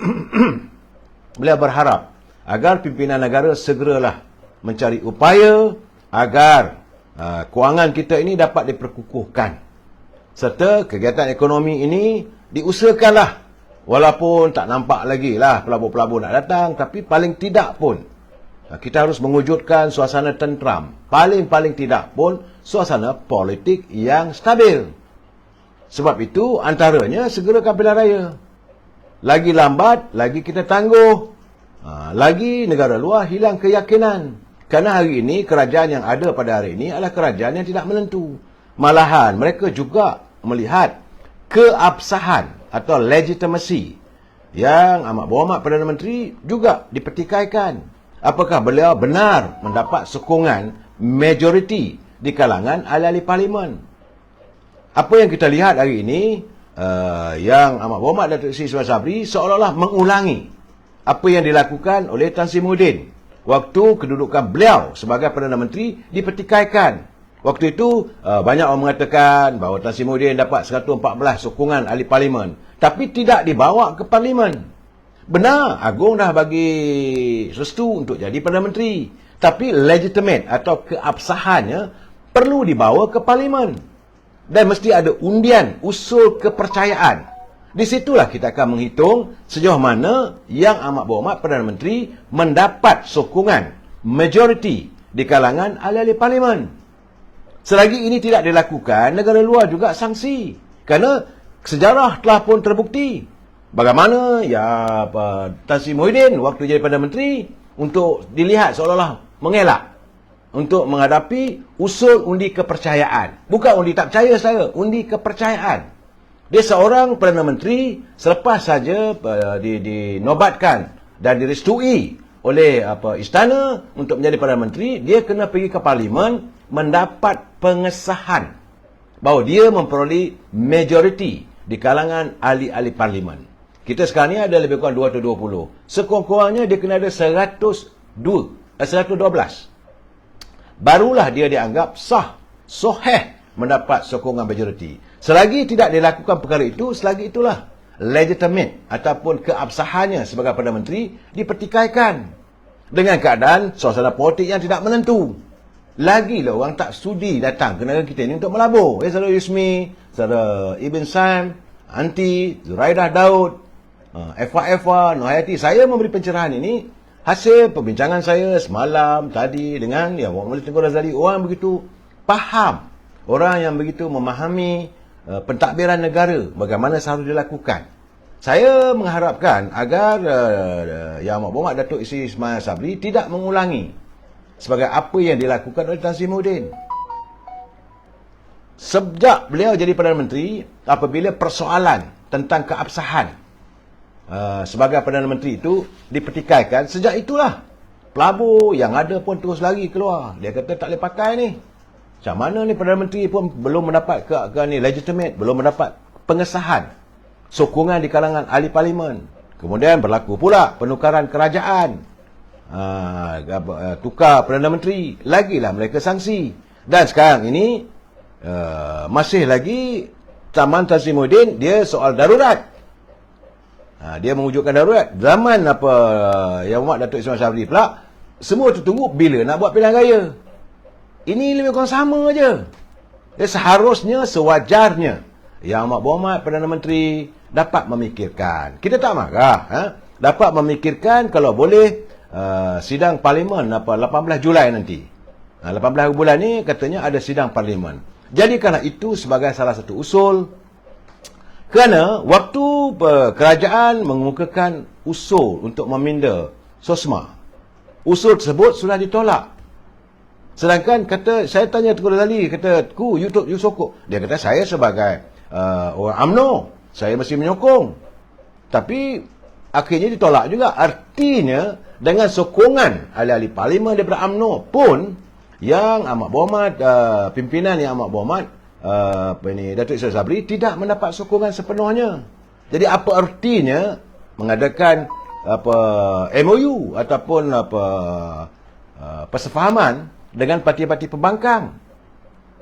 A: beliau berharap agar pimpinan negara segeralah mencari upaya agar kewangan kita ini dapat diperkukuhkan. Serta kegiatan ekonomi ini diusahakanlah. Walaupun tak nampak lagi lah pelabur-pelabur nak datang, tapi paling tidak pun kita harus mewujudkan suasana tenteram. Paling-paling tidak pun suasana politik yang stabil. Sebab itu antaranya segerakan pilihan raya. Lagi lambat, lagi kita tangguh. Lagi negara luar hilang keyakinan. Kerana hari ini, kerajaan yang ada pada hari ini adalah kerajaan yang tidak menentu. Malahan, mereka juga melihat keabsahan atau legitimacy yang Amat Berhormat Perdana Menteri juga dipertikaikan. Apakah beliau benar mendapat sokongan majoriti di kalangan ahli-ahli parlimen? Apa yang kita lihat hari ini, yang Amat Berhormat Datuk Seri Ismail Sabri seolah-olah mengulangi apa yang dilakukan oleh Tan Sri Muhyiddin waktu kedudukan beliau sebagai Perdana Menteri dipertikaikan. Waktu itu, banyak orang mengatakan bahawa Tan Sri Muhyiddin dapat 114 sokongan ahli parlimen, tapi tidak dibawa ke parlimen. Benar, Agong dah bagi restu untuk jadi Perdana Menteri, tapi legitimate atau keabsahannya perlu dibawa ke parlimen. Dan mesti ada undian usul kepercayaan. Di situlah kita akan menghitung sejauh mana yang Amat Berhormat Perdana Menteri mendapat sokongan majoriti di kalangan ahli-ahli parlimen. Selagi ini tidak dilakukan, negara luar juga sangsi. Kerana sejarah telah pun terbukti bagaimana Tan Sri Muhyiddin waktu jadi Perdana Menteri untuk dilihat seolah-olah mengelak untuk menghadapi usul undi kepercayaan. Bukan undi tak percaya saya, undi kepercayaan. Dia seorang Perdana Menteri selepas saja dinobatkan dan direstui oleh istana untuk menjadi Perdana Menteri, dia kena pergi ke parlimen mendapat pengesahan bahawa dia memperoleh majoriti di kalangan ahli-ahli parlimen. Kita sekarang ni ada lebih kurang 220. Sekurang-kurangnya dia kena ada 112. Barulah dia dianggap sah, sahih mendapat sokongan majoriti. Selagi tidak dilakukan perkara itu, selagi itulah legitimate ataupun keabsahannya sebagai Perdana Menteri dipertikaikan. Dengan keadaan suasana politik yang tidak menentu. Lagilah orang tak sudi datang ke negara kita ini untuk melabur. Saudara Yusmi, saudara Ibn Sam, Anti, Zuraidah Daud, Efa, Nohayati. Saya memberi pencerahan ini hasil perbincangan saya semalam tadi dengan Muhammad Tengku Razali. Orang begitu faham, orang yang begitu memahami pentadbiran negara, bagaimana seharusnya dilakukan. Saya mengharapkan agar Yang Amat Berhormat Datuk Seri Ismail Sabri tidak mengulangi sebagai apa yang dilakukan oleh Tan Sri Muhyiddin. Sejak beliau jadi Perdana Menteri, apabila persoalan tentang keabsahan sebagai Perdana Menteri itu dipertikaikan, sejak itulah pelabur yang ada pun terus lari keluar. Dia kata tak boleh pakai ni. Macam mana ni Perdana Menteri pun belum mendapat legitimate, belum mendapat pengesahan, sokongan di kalangan ahli parlimen. Kemudian berlaku pula penukaran kerajaan, tukar Perdana Menteri, lagilah mereka sanksi. Dan sekarang ini masih lagi Taman Tazimudin, dia soal darurat. Dia mewujudkan darurat. Zaman Yang Amat Datuk Ismail Sabri pula, semua tertunggu bila nak buat pilihan raya. Ini lebih kurang sama je. Seharusnya, sewajarnya Yang Amat Berhormat Perdana Menteri dapat memikirkan. Kita tak marah. Dapat memikirkan kalau boleh sidang parlimen 18 Julai nanti. 18 bulan ni katanya ada sidang parlimen. Jadikanlah itu sebagai salah satu usul. Kerana waktu kerajaan mengemukakan usul untuk meminda SOSMA, usul tersebut sudah ditolak. Sedangkan kata, saya tanya Tengku Razali, kata, you sokong. Dia kata, saya sebagai orang UMNO, saya mesti menyokong. Tapi akhirnya ditolak juga. Artinya dengan sokongan ahli-ahli parlimen daripada UMNO pun, Yang Amat Berhormat, pimpinan Yang Amat Berhormat Datuk Ismail Sabri tidak mendapat sokongan sepenuhnya. Jadi apa artinya mengadakan MOU ataupun persefahaman dengan parti-parti pembangkang,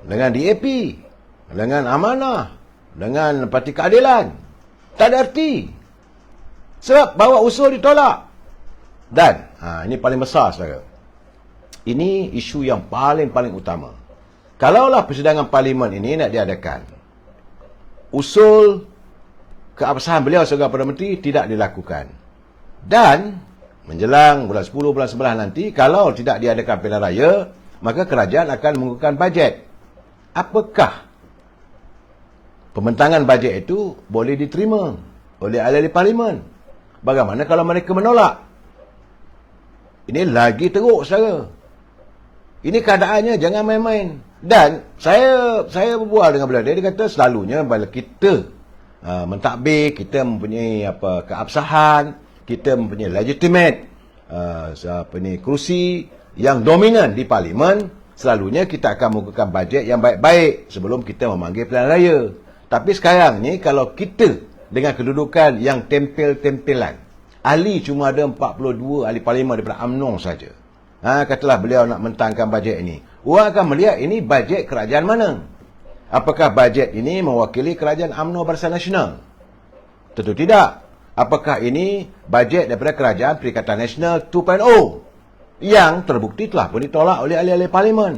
A: dengan DAP, dengan Amanah, dengan Parti Keadilan? Tak ada arti. Sebab bawa usul ditolak. Dan ini paling besar, saudara. Ini isu yang paling utama. Kalaulah persidangan parlimen ini nak diadakan, usul keabsahan beliau sebagai Perdana Menteri tidak dilakukan. Dan menjelang bulan 10, bulan 11 nanti, kalau tidak diadakan pilihan raya, maka kerajaan akan menggunakan bajet. Apakah pembentangan bajet itu boleh diterima oleh ahli-ahli parlimen? Bagaimana kalau mereka menolak? Ini lagi teruk, saudara. Ini keadaannya, jangan main-main. Dan saya berbual dengan beliau, dia kata selalunya bila kita mentadbir, kita mempunyai keabsahan, kita mempunyai legitimate kerusi yang dominan di parlimen, selalunya kita akan menggunakan bajet yang baik-baik sebelum kita memanggil pilihan raya. Tapi sekarang ni, kalau kita dengan kedudukan yang tempel-tempelan, ahli cuma ada 42 ahli parlimen daripada UMNO saja. Katalah beliau nak mentangkan bajet ini, orang akan melihat ini bajet kerajaan mana. Apakah bajet ini mewakili kerajaan UMNO Barisan Nasional? Tentu tidak. Apakah ini bajet daripada kerajaan Perikatan Nasional 2.0 yang terbukti telah pun ditolak oleh ahli-ahli parlimen?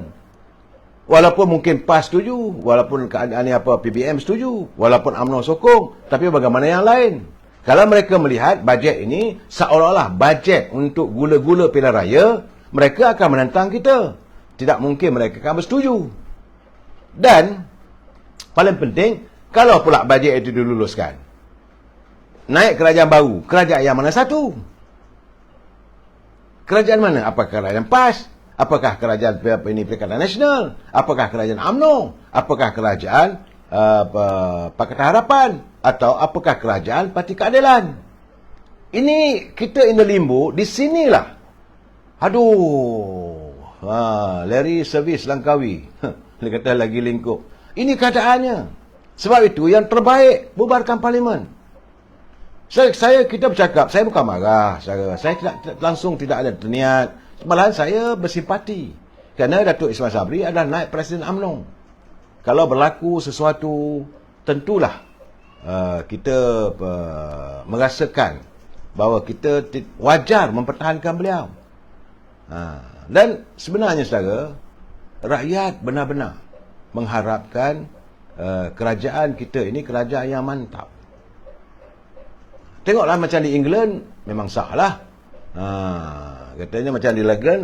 A: Walaupun mungkin PAS setuju, walaupun PBM setuju, walaupun UMNO sokong, tapi bagaimana yang lain? Kalau mereka melihat bajet ini seolah-olah bajet untuk gula-gula pilihan raya, mereka akan menentang kita. Tidak mungkin mereka akan bersetuju. Dan paling penting, kalau pula bajet itu diluluskan, naik kerajaan baru, kerajaan yang mana satu? Kerajaan mana? Apakah kerajaan PAS? Apakah kerajaan Perikatan Nasional? Apakah kerajaan UMNO? Apakah kerajaan Pakatan Harapan? Atau apakah kerajaan Parti Keadilan? Ini kita in the limbo. Di sinilah, aduh, Larry Servis Langkawi, dia kata lagi lingkup. Ini keadaannya. Sebab itu yang terbaik, bubarkan parlimen. Kita bercakap, saya bukan marah, saya langsung tidak ada niat. Malahan saya bersimpati. Kerana Datuk Ismail Sabri adalah naib Presiden UMNO. Kalau berlaku sesuatu, tentulah kita merasakan bahawa kita wajar mempertahankan beliau. Dan sebenarnya, saudara, rakyat benar-benar mengharapkan kerajaan kita ini kerajaan yang mantap. Tengoklah macam di England, memang sah lah. Katanya macam di London,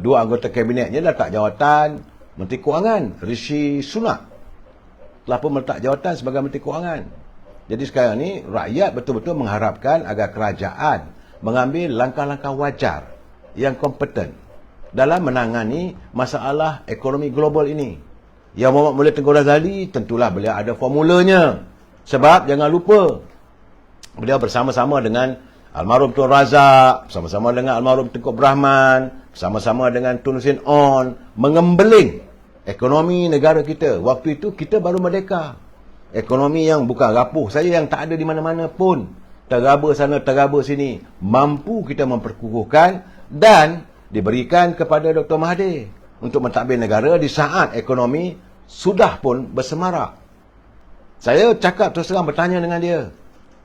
A: dua anggota kabinetnya letak jawatan Menteri Kewangan. Rishi Sunak telah pun meletak jawatan sebagai Menteri Kewangan. Jadi sekarang ni rakyat betul-betul mengharapkan agar kerajaan mengambil langkah-langkah wajar yang kompeten dalam menangani masalah ekonomi global ini. Yang Muhammad Mulya Tengku Razali, tentulah beliau ada formulanya. Sebab jangan lupa, beliau bersama-sama dengan almarhum Tun Razak, bersama-sama dengan almarhum Tengku Brahman, bersama-sama dengan Tun Hussein On, mengembeling ekonomi negara kita. Waktu itu kita baru merdeka. Ekonomi yang bukan rapuh saja, yang tak ada di mana-mana pun. Teraba sana, teraba sini. Mampu kita memperkukuhkan dan diberikan kepada Dr. Mahathir untuk mentadbir negara di saat ekonomi sudah pun bersemarak. Saya cakap terus terang, bertanya dengan dia,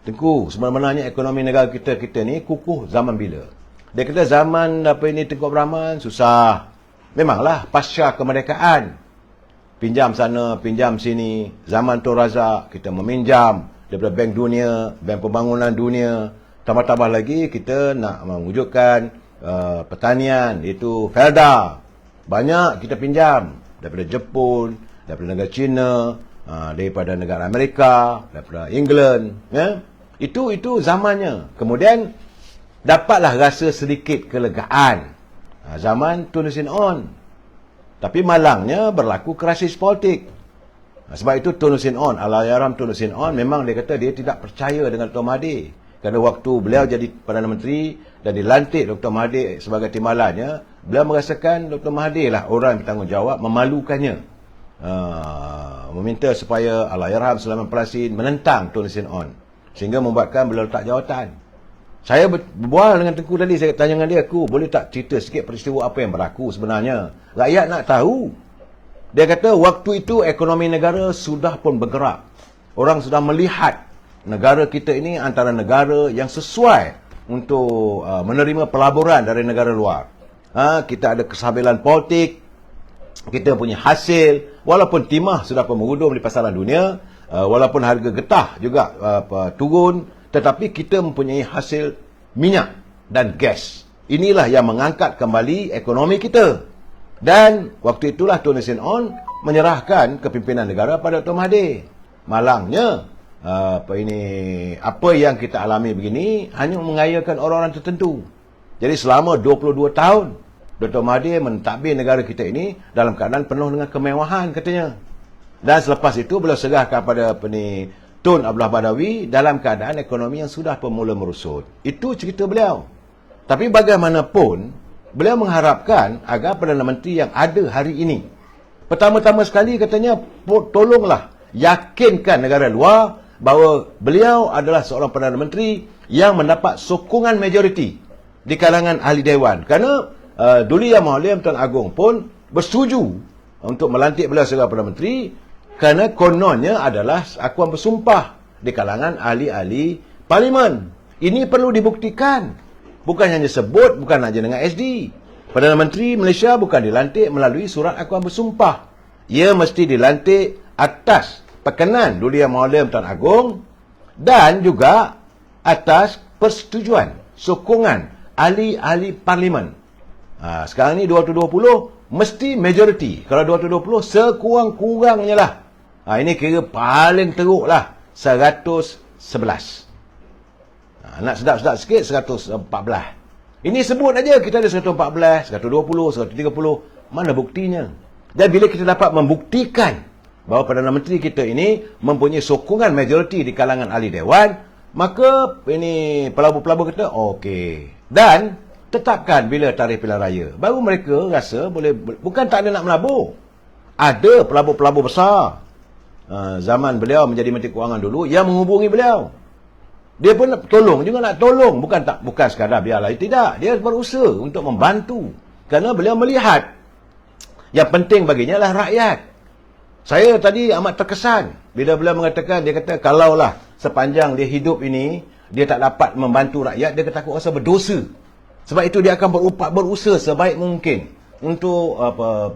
A: Tengku, sebenarnya ekonomi negara kita ni kukuh zaman bila? Dia kata zaman Tengku Brahman susah. Memanglah pasca kemerdekaan. Pinjam sana, pinjam sini. Zaman Tun Razak kita meminjam daripada Bank Dunia, Bank Pembangunan Dunia. Tambah-tambah lagi kita nak mewujudkan pertanian, iaitu Felda. Banyak kita pinjam daripada Jepun, daripada negara China, daripada negara Amerika, daripada England, ya. Itu zamannya. Kemudian dapatlah rasa sedikit kelegaan zaman Tun Hussein On. Tapi malangnya berlaku krisis politik. Sebab itu Tun Hussein On, Allahyarham Tun Hussein On, memang dia kata dia tidak percaya dengan Dr. Mahathir. Kerana waktu beliau jadi Perdana Menteri dan dilantik Dr. Mahathir sebagai timbalannya, beliau merasakan Dr. Mahathir lah orang yang bertanggungjawab, memalukannya. Meminta supaya Allahyarham Sulaiman Prasin menentang Tun Hussein On, sehingga membuatkan beliau letak jawatan. Saya berbual dengan Tengku tadi, saya tanya dengan dia, aku boleh tak cerita sikit peristiwa apa yang berlaku sebenarnya? Rakyat nak tahu. Dia kata waktu itu ekonomi negara sudah pun bergerak. Orang sudah melihat negara kita ini antara negara yang sesuai untuk menerima pelaburan dari negara luar. Kita ada kesabilan politik, kita punya hasil, walaupun timah sudah pun mengudum di pasaran dunia, walaupun harga getah juga turun, tetapi kita mempunyai hasil minyak dan gas. Inilah yang mengangkat kembali ekonomi kita. Dan waktu itulah Tun Hussein On menyerahkan kepimpinan negara pada Dr. Mahathir. Malangnya, apa yang kita alami begini hanya mengayakan orang-orang tertentu. Jadi selama 22 tahun, Dr. Mahathir mentadbir negara kita ini dalam keadaan penuh dengan kemewahan katanya. Dan selepas itu beliau serahkan pada Tun Abdullah Badawi dalam keadaan ekonomi yang sudah pemula merosot. Itu cerita beliau. Tapi bagaimanapun, beliau mengharapkan agar Perdana Menteri yang ada hari ini, pertama-tama sekali katanya, tolonglah yakinkan negara luar bahawa beliau adalah seorang Perdana Menteri yang mendapat sokongan majoriti di kalangan ahli Dewan. Kerana Duli Yang Mulia Tuan Agong pun bersetuju untuk melantik beliau sebagai Perdana Menteri, kerana kononnya adalah akuan bersumpah di kalangan ahli-ahli parlimen. Ini perlu dibuktikan. Bukan hanya sebut, bukan hanya dengan SD. Perdana Menteri Malaysia bukan dilantik melalui surat akuan bersumpah. Ia mesti dilantik atas pekenan Duli Yang Mulia Tuan Agong dan juga atas persetujuan, sokongan ahli-ahli parlimen. Sekarang ni 220 mesti majoriti. Kalau 220 sekurang-kurangnya lah. Ini kira paling teruk lah 111. Nak sedap-sedap sikit 114. Ini sebut aja kita ada 114, 120, 130. Mana buktinya? Dan bila kita dapat membuktikan bahawa Perdana Menteri kita ini mempunyai sokongan majoriti di kalangan ahli Dewan, maka ini pelabur-pelabur kita okey. Dan tetapkan bila tarikh pilihan raya. Baru mereka rasa boleh, bukan tak ada nak melabur. Ada pelabur-pelabur besar. Zaman beliau menjadi Menteri Kewangan dulu yang menghubungi beliau. Dia pun tolong juga, nak tolong, bukan sekadar biarlah, tidak. Dia berusaha untuk membantu. Kerana beliau melihat yang penting baginya adalah rakyat. Saya tadi amat terkesan bila beliau mengatakan, dia kata kalaulah sepanjang dia hidup ini dia tak dapat membantu rakyat, dia takut rasa berdosa. Sebab itu dia akan berusaha sebaik mungkin untuk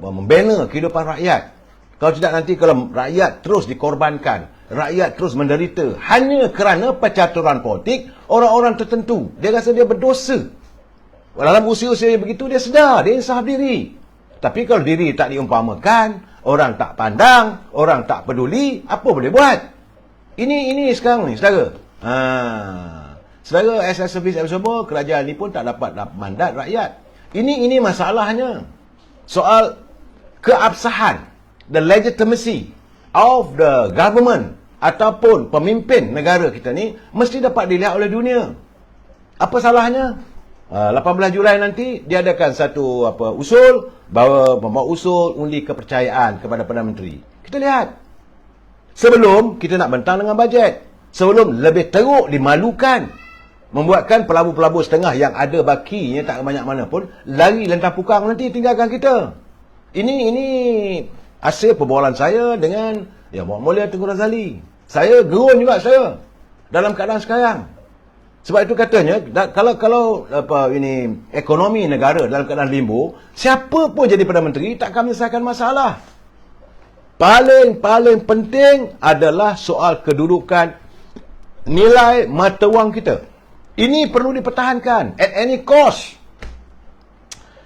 A: membina kehidupan rakyat. Kalau tidak, nanti kalau rakyat terus dikorbankan, rakyat terus menderita hanya kerana percaturan politik orang-orang tertentu, dia rasa dia berdosa. Dalam usia-usia begitu dia sedar, dia insaf diri. Tapi kalau diri tak diumpamakan, orang tak pandang, orang tak peduli, apa boleh buat? Ini sekarang ni, saudara. Saudara, SS Service semua, kerajaan ni pun tak dapat mandat rakyat. Ini masalahnya. Soal keabsahan the legitimacy of the government ataupun pemimpin negara kita ni mesti dapat dilihat oleh dunia. Apa salahnya? 18 Julai nanti diadakan satu usul, membawa usul undi kepercayaan kepada Perdana Menteri. Kita lihat. Sebelum kita nak bentang dengan bajet. Sebelum lebih teruk dimalukan. Membuatkan pelabur-pelabur setengah yang ada bakinya tak banyak mana pun lari lentang pukang nanti tinggalkan kita. Ini hasil perbualan saya dengan Yang Mulia Tengku Razali. Saya gerun juga saya dalam keadaan sekarang. Sebab itu katanya kalau ini ekonomi negara dalam keadaan limbo, siapa pun jadi Perdana Menteri tak akan menyelesaikan masalah. Paling penting adalah soal kedudukan nilai mata wang kita. Ini perlu dipertahankan at any cost.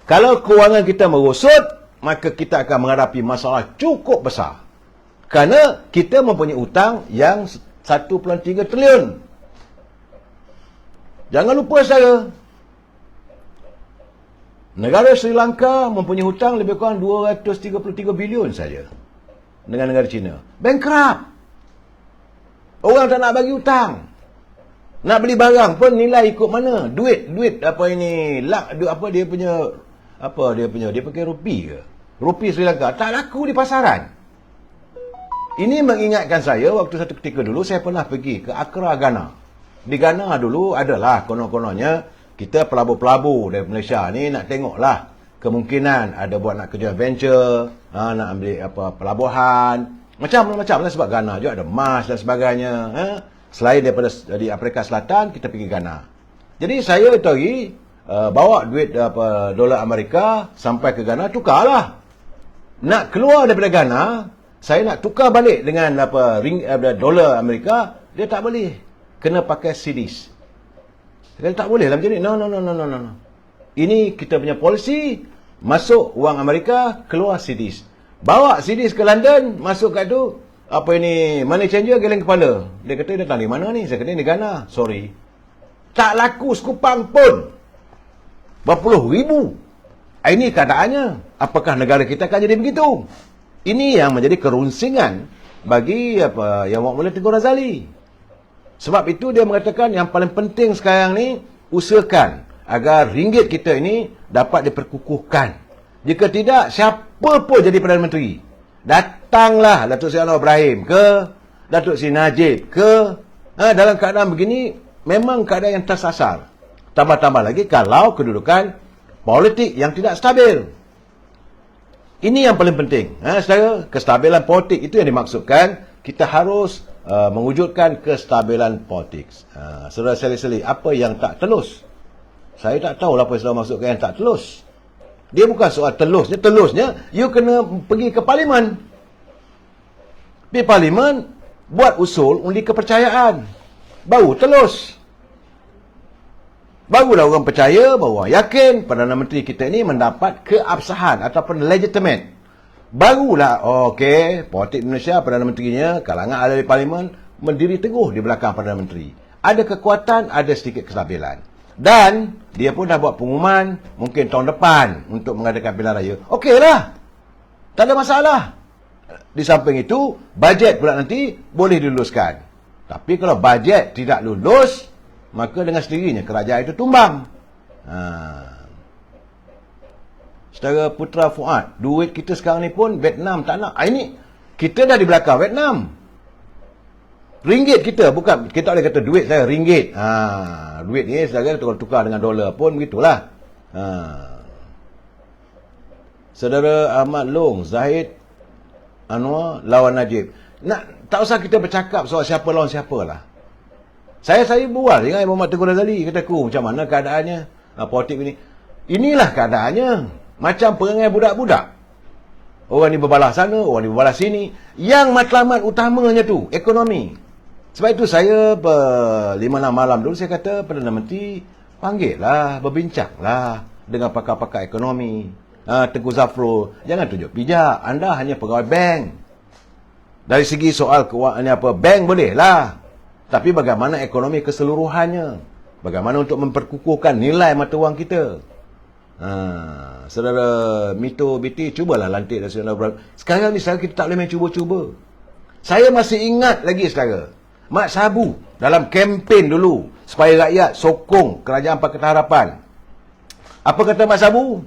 A: Kalau kewangan kita merosot, maka kita akan menghadapi masalah cukup besar. Kerana kita mempunyai hutang yang 1.3 trilion. Jangan lupa saya, negara Sri Lanka mempunyai hutang lebih kurang 233 bilion saja dengan negara China. Bankrupt. Orang tak nak bagi hutang. Nak beli barang pun nilai ikut mana? Duit dia pakai rupi ke? Rupi Sri Lanka tak laku di pasaran. Ini mengingatkan saya waktu satu ketika dulu saya pernah pergi ke Accra, Ghana. Di Ghana dulu adalah konon-kononnya kita pelabur-pelabur dari Malaysia ni nak tengoklah kemungkinan ada buat nak kerja venture, nak ambil pelabuhan, macam-macam lah sebab Ghana juga ada emas dan sebagainya. Selain daripada di Afrika Selatan, kita pergi Ghana. Jadi saya pergi bawa duit dolar Amerika sampai ke Ghana, tukarlah. Nak keluar daripada Ghana, saya nak tukar balik dengan dolar Amerika, dia tak boleh. Kena pakai cedis. Dia tak boleh lah macam ni. No. Ini kita punya polisi, masuk wang Amerika, keluar cedis. Bawa cedis ke London, masuk kat tu, money changer geleng kepala. Dia kata, dia datang di mana ni? Saya kata, di Ghana. Sorry. Tak laku sekupang pun. Berpuluh ribu. Ini keadaannya. Apakah negara kita akan jadi begitu? Ini yang menjadi kerunsingan bagi Yang Mulia Tengku Razali. Sebab itu dia mengatakan yang paling penting sekarang ni, usahakan agar ringgit kita ini dapat diperkukuhkan. Jika tidak, siapa pun jadi Perdana Menteri. Datanglah Datuk Seri Anwar Ibrahim ke, Datuk Seri Najib ke, dalam keadaan begini, memang keadaan yang tersasar. Tambah-tambah lagi kalau kedudukan politik yang tidak stabil. Ini yang paling penting. Saudara, kestabilan politik itu yang dimaksudkan. Kita harus mewujudkan kestabilan politik. Saudara seli-seli, apa yang tak telus? Saya tak tahu apa yang saudara maksudkan yang tak telus. Dia bukan soal telusnya. Telusnya, you kena pergi ke Parlimen. Di Parlimen, buat usul undi kepercayaan. Baru telus. Barulah orang percaya, baru orang yakin Perdana Menteri kita ini mendapat keabsahan ataupun legitimate. Barulah, okey, politik Indonesia, Perdana Menterinya, kalangan ahli Parlimen, mendiri teguh di belakang Perdana Menteri. Ada kekuatan, ada sedikit kestabilan. Dan, dia pun dah buat pengumuman, mungkin tahun depan, untuk mengadakan pilihan raya. Okeylah. Tak ada masalah. Di samping itu, bajet pula nanti boleh diluluskan. Tapi kalau bajet tidak lulus, maka dengan sendirinya kerajaan itu tumbang. Saudara Putra Fuad, duit kita sekarang ni pun Vietnam tak nak. Ini kita dah di belakang Vietnam. Ringgit kita, bukan kita boleh kata duit saya ringgit. Duit ni saudara tukar dengan dolar pun begitulah. Saudara Ahmad Long, Zahid Anwar lawan Najib. Tak usah kita bercakap soal siapa lawan siapa lah. Saya bual dengan Muhammad Tengku Razali. Kataku macam mana keadaannya politik ini. Inilah keadaannya. Macam perangai budak-budak. Orang ni berbalas sana, orang ni berbalas sini. Yang matlamat utamanya tu, ekonomi. Sebab itu saya 5-6 malam dulu saya kata Perdana Menteri, panggillah, berbincanglah dengan pakar-pakar ekonomi. Tengku Zafrul, jangan tunjuk pijak. Anda hanya pegawai bank. Dari segi soal keuangan bank bolehlah. Tapi bagaimana ekonomi keseluruhannya? Bagaimana untuk memperkukuhkan nilai mata wang kita? Saudara Mito BT, cubalah lantik Nasional Beras. Sekarang ni kita tak boleh main cuba-cuba. Saya masih ingat lagi saudara, Mat Sabu dalam kempen dulu supaya rakyat sokong Kerajaan Pakatan Harapan. Apa kata Mat Sabu?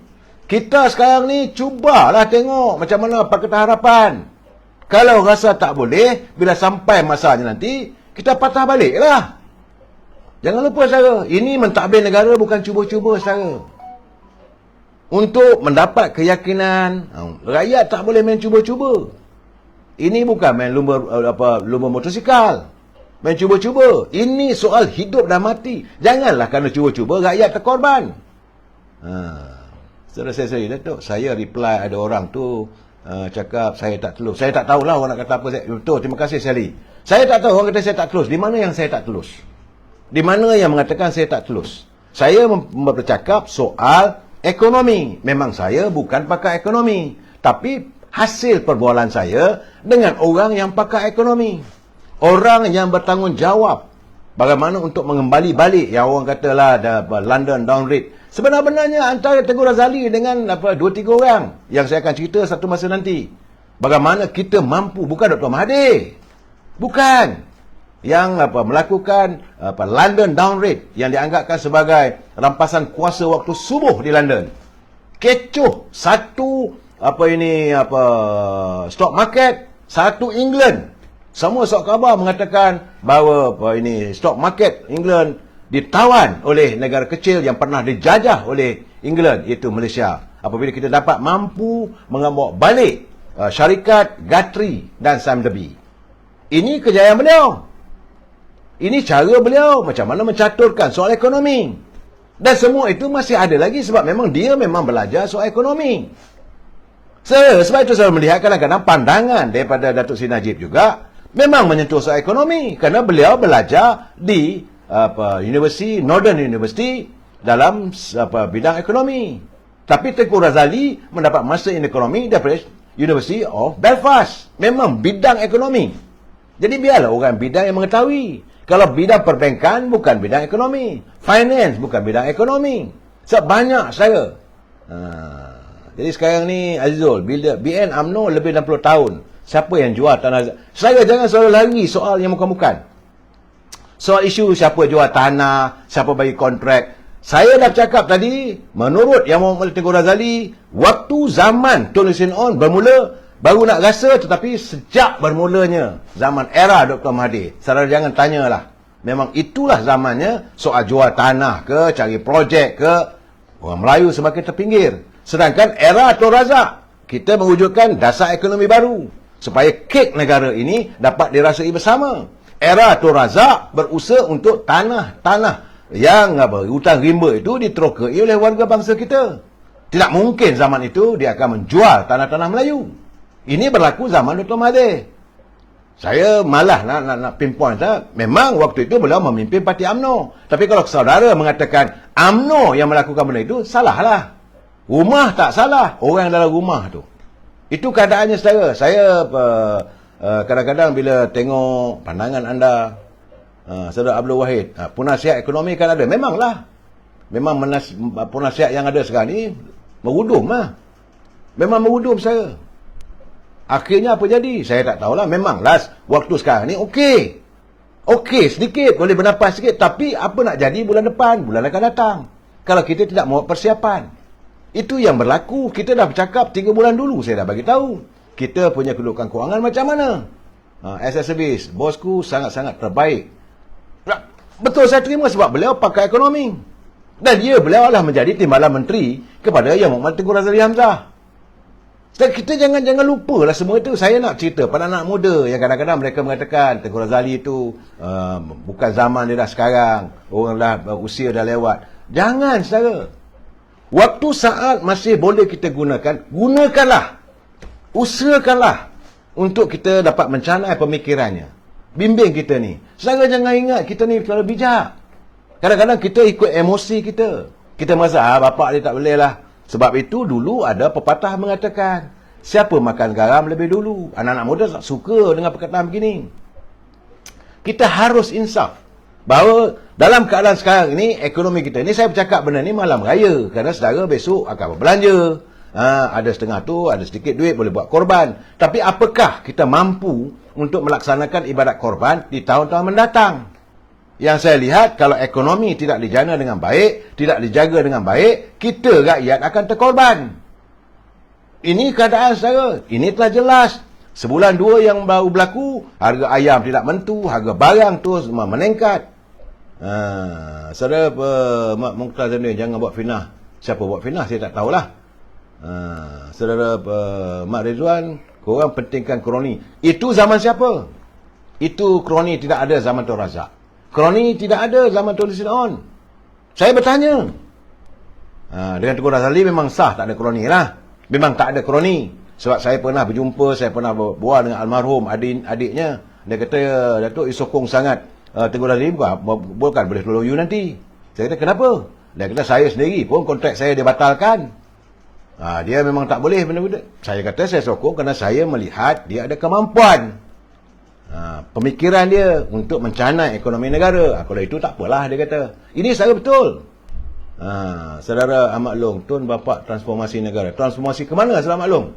A: Kita sekarang ni cubalah tengok macam mana Pakatan Harapan. Kalau rasa tak boleh, bila sampai masanya nanti, kita patah balik lah. Jangan lupa saudara, ini mentadbir negara bukan cuba-cuba saudara. Untuk mendapat keyakinan, rakyat tak boleh main cuba-cuba. Ini bukan main lumba motosikal. Main cuba-cuba. Ini soal hidup dan mati. Janganlah kerana cuba-cuba rakyat terkorban. Saudara saya Datuk, saya reply ada orang tu cakap saya tak telus. Saya tak tahulah orang nak kata apa. Betul, terima kasih sekali. Saya tak tahu orang kata saya tak telus. Di mana yang saya tak telus? Di mana yang mengatakan saya tak telus? Saya bercakap soal ekonomi. Memang saya bukan pakar ekonomi. Tapi hasil perbualan saya dengan orang yang pakar ekonomi. Orang yang bertanggungjawab. Bagaimana untuk mengembali balik yang orang katalah London downgrade. Sebenarnya antara Tengku Razali dengan 2-3 orang yang saya akan cerita satu masa nanti. Bagaimana kita mampu, bukan Dr. Mahathir. Bukan. Yang melakukan London downgrade yang dianggapkan sebagai rampasan kuasa waktu subuh di London. Kecoh satu stock market, satu England. Semua surat khabar mengatakan bahawa stock market England ditawan oleh negara kecil yang pernah dijajah oleh England, iaitu Malaysia. Apabila kita dapat mampu mengambil balik syarikat Guthrie dan Sam Derby. Ini kejayaan beliau. Ini cara beliau macam mana mencaturkan soal ekonomi. Dan semua itu masih ada lagi sebab memang dia belajar soal ekonomi. Sebab itu saya melihat kadang-kadang pandangan daripada Datuk Seri Najib juga memang menyentuh soal ekonomi. Kerana beliau belajar di Northern University dalam bidang ekonomi. Tapi Tengku Razali mendapat master in ekonomi daripada University of Belfast. Memang bidang ekonomi. Jadi biarlah orang bidang yang mengetahui. Kalau bidang perbankan bukan bidang ekonomi. Finance bukan bidang ekonomi. Sebab banyak saya. Jadi sekarang ni Azizul, bila BN UMNO lebih 60 tahun. Siapa yang jual tanah? Saya jangan selalu lari soal yang bukan-bukan. Soal isu siapa jual tanah, siapa bagi kontrak. Saya dah cakap tadi, menurut Yang Muhammad Tengku Razali, waktu zaman Tun Hussein On bermula, baru nak rasa, tetapi sejak bermulanya zaman era Dr. Mahathir. Saudara jangan tanyalah. Memang itulah zamannya, soal jual tanah ke, cari projek ke, orang Melayu semakin terpinggir. Sedangkan era Tun Razak, kita mewujudkan dasar ekonomi baru. Supaya kek negara ini dapat dirasai bersama. Era Tun Razak berusaha untuk tanah-tanah yang hutang rimba itu diterokai oleh warga bangsa kita. Tidak mungkin zaman itu dia akan menjual tanah-tanah Melayu. Ini berlaku zaman Dr. Mahathir. Saya malah nak pinpoint lah. Memang waktu itu beliau memimpin parti UMNO. Tapi kalau saudara mengatakan UMNO yang melakukan benda itu, salahlah. Rumah tak salah, orang dalam rumah tu. Itu keadaannya saudara. Saya kadang-kadang bila tengok pandangan anda, Saudara Abdul Wahid, penasihat ekonomi kan ada. Memanglah. Memang penasihat yang ada sekarang ni merudum lah. Memang merudum saya. Akhirnya apa jadi? Saya tak tahulah. Memanglah waktu sekarang ni okey. Okey sedikit, boleh bernafas sikit. Tapi apa nak jadi bulan depan, bulan akan datang. Kalau kita tidak buat persiapan. Itu yang berlaku. Kita dah bercakap 3 bulan dulu. Saya dah bagi tahu. Kita punya kedudukan kewangan macam mana. As a service, bosku sangat-sangat terbaik. Betul saya terima sebab beliau pakar ekonomi. Dan beliau adalah menjadi timbalan menteri kepada Yang Muhammad Tengku Razali Hamzah. Dan kita jangan lupa lah semua itu. Saya nak cerita pada anak muda yang kadang-kadang mereka mengatakan Tengku Razali itu bukan zaman dia dah sekarang. Orang dah usia dah lewat. Jangan saudara. Waktu saat masih boleh kita gunakan, gunakanlah. Usahakanlah untuk kita dapat mencanai pemikirannya. Bimbing kita ni. Saudara jangan ingat kita ni terlalu bijak. Kadang-kadang kita ikut emosi kita. Kita merasa, bapak dia tak boleh lah. Sebab itu dulu ada pepatah mengatakan, siapa makan garam lebih dulu? Anak-anak muda tak suka dengan perkataan begini. Kita harus insaf. Bahawa dalam keadaan sekarang ini, ekonomi kita ni, saya bercakap benda ni malam raya. Kerana saudara besok akan berbelanja. Ada setengah tu, ada sedikit duit, boleh buat korban. Tapi apakah kita mampu untuk melaksanakan ibadat korban di tahun-tahun mendatang? Yang saya lihat, kalau ekonomi tidak dijana dengan baik, tidak dijaga dengan baik, kita rakyat akan terkorban. Ini keadaan saudara. Ini telah jelas. Sebulan dua yang baru berlaku, harga ayam tidak menentu, harga barang terus meningkat. Saudara Mukhtar Zainudin, jangan buat fitnah. Siapa buat fitnah, saya tak tahulah. Saudara Mak Rizwan, korang pentingkan kroni. Itu zaman siapa? Itu kroni tidak ada zaman Tun Razak. Kroni tidak ada zaman Tun Lee Hsien Loong. Saya bertanya. Dengan Tengku Razali memang sah tak ada kroni lah. Memang tak ada kroni. Sebab saya pernah berjumpa, saya pernah berbual dengan almarhum adiknya. Dia kata, Datuk, sokong sangat Tengku Razali, bukan boleh tolong you nanti. Saya kata, kenapa? Dia kata, saya sendiri pun kontrak saya dibatalkan. Dia memang tak boleh benda-benda. Saya kata, saya sokong kerana saya melihat dia ada kemampuan. Pemikiran dia untuk mencanai ekonomi negara. Kalau itu tak apalah, dia kata. Ini saya betul. Saudara Ahmad Long, Tun bapa transformasi negara. Transformasi ke mana Saudara Ahmad Long?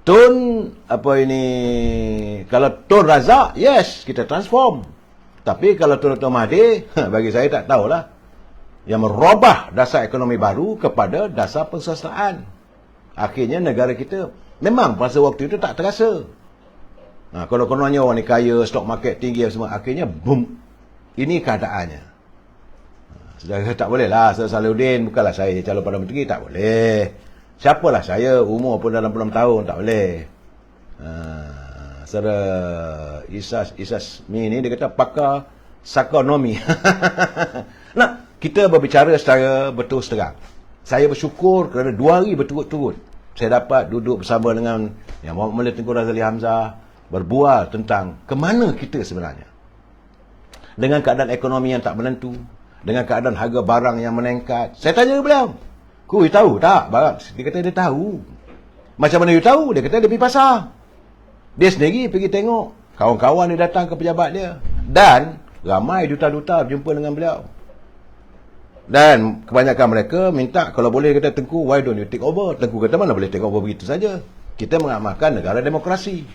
A: Tun kalau Tun Razak, yes, kita transform. Tapi kalau Tun Dr. Mahathir, bagi saya tak tahulah. Yang merubah dasar ekonomi baru kepada dasar pensuasaan. Akhirnya negara kita memang pada waktu itu tak terasa. Kalau kononnya orang ni kaya, stock market tinggi semua, akhirnya boom. Ini keadaannya. Saudara tak boleh lah, Saudara Salahuddin, bukanlah saya calon Perdana Menteri, tak boleh. Siapalah saya, umur pun dalam 60 tahun, tak boleh. Saudara Isas Mi ni, dia kata pakar sakonomi. Nah, kita berbicara secara betul terang. Saya bersyukur kerana 2 hari berturut-turut saya dapat duduk bersama dengan Yang Mulia Tengku Razali Hamzah, berbual tentang ke mana kita sebenarnya. Dengan keadaan ekonomi yang tak menentu, dengan keadaan harga barang yang meningkat. Saya tanya beliau, you tahu tak barang? Dia kata dia tahu. Macam mana you tahu? Dia kata dia pergi pasar. Dia sendiri pergi tengok. Kawan-kawan dia datang ke pejabat dia. Dan ramai duta-duta berjumpa dengan beliau. Dan kebanyakan mereka minta, kalau boleh kata, Tengku, why don't you take over? Tengku kata, mana boleh take over begitu saja. Kita mengamalkan negara demokrasi.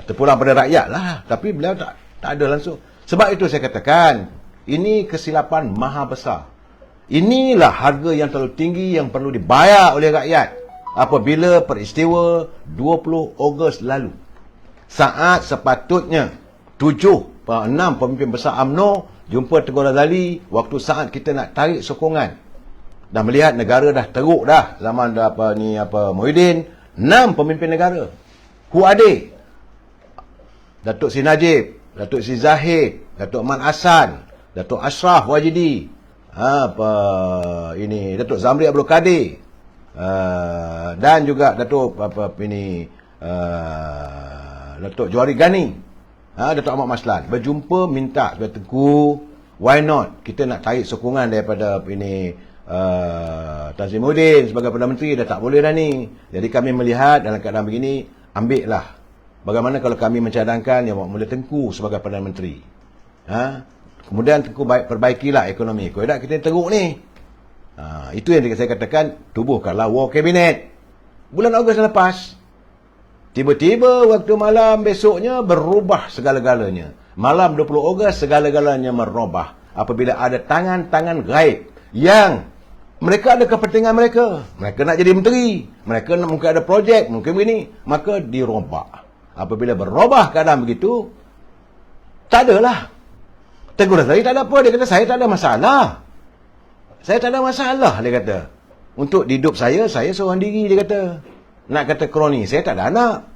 A: Terpulang pada rakyat lah. Tapi beliau tak ada langsung. Sebab itu saya katakan, ini kesilapan maha besar. Inilah harga yang terlalu tinggi yang perlu dibayar oleh rakyat apabila peristiwa 20 Ogos lalu. Saat sepatutnya 6 pemimpin besar UMNO jumpa Tengku Razali, waktu saat kita nak tarik sokongan dan melihat negara dah teruk dah zaman Muhyiddin. 6 pemimpin negara, who are they? Datuk Sri Najib, Datuk Sri Zahid, Datuk Man Hassan, Datuk Ashraf Wajidi, Datuk Zamri Abdul Kadir, dan juga Datuk Datuk Johari Ghani, Datuk Ahmad Maslan berjumpa minta supaya Tengku, why not kita nak tarik sokongan daripada Tan Sri Muhyiddin sebagai Perdana Menteri, dah tak boleh dah ni. Jadi kami melihat dalam keadaan begini, ambillah. Bagaimana kalau kami mencadangkan Yang Mulia Tengku sebagai Perdana Menteri. Kemudian Tengku perbaikilah ekonomi. Kalau tidak kita teruk ni. Itu yang saya katakan, tubuhkanlah war cabinet. Bulan Ogos lepas, tiba-tiba waktu malam besoknya berubah segala-galanya. Malam 20 Ogos segala-galanya merubah. Apabila ada tangan-tangan gaib yang mereka ada kepentingan mereka. Mereka nak jadi menteri. Mereka nak, mungkin ada projek, mungkin begini. Maka dirobak. Apabila berubah keadaan begitu, tak adalah. Tengku Razali tak ada apa. Dia kata, saya tak ada masalah. Saya tak ada masalah, dia kata. Untuk hidup saya seorang diri, dia kata. Nak kata kroni, saya tak ada anak.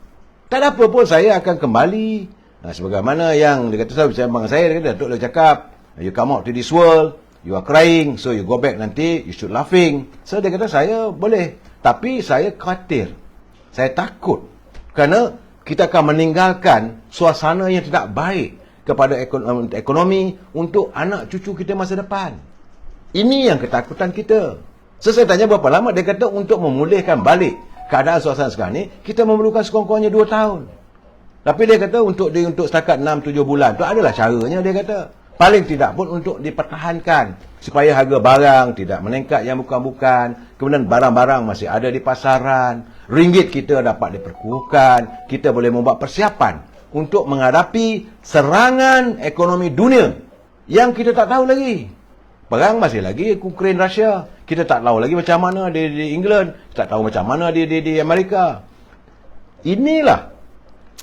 A: Tak ada apa pun, saya akan kembali. Sebagaimana yang, dia kata, saya dia kata, Datuk dah cakap, you come out to this world, you are crying, so you go back nanti, you should laughing. So dia kata, saya boleh. Tapi saya khawatir. Saya takut. Kerana kita akan meninggalkan suasana yang tidak baik kepada ekonomi untuk anak cucu kita masa depan. Ini yang ketakutan kita. So saya tanya berapa lama? Dia kata untuk memulihkan balik keadaan suasana sekarang ni, kita memerlukan sekurang-kurangnya 2 tahun. Tapi dia kata untuk setakat 6-7 bulan tu adalah caranya, dia kata. Paling tidak pun untuk dipertahankan supaya harga barang tidak meningkat yang bukan-bukan. Kemudian barang-barang masih ada di pasaran. Ringgit kita dapat diperkukuhkan. Kita boleh membuat persiapan untuk menghadapi serangan ekonomi dunia yang kita tak tahu lagi. Perang masih lagi Ukraine Russia. Kita tak tahu lagi macam mana di England. Kita tak tahu macam mana di Amerika. Inilah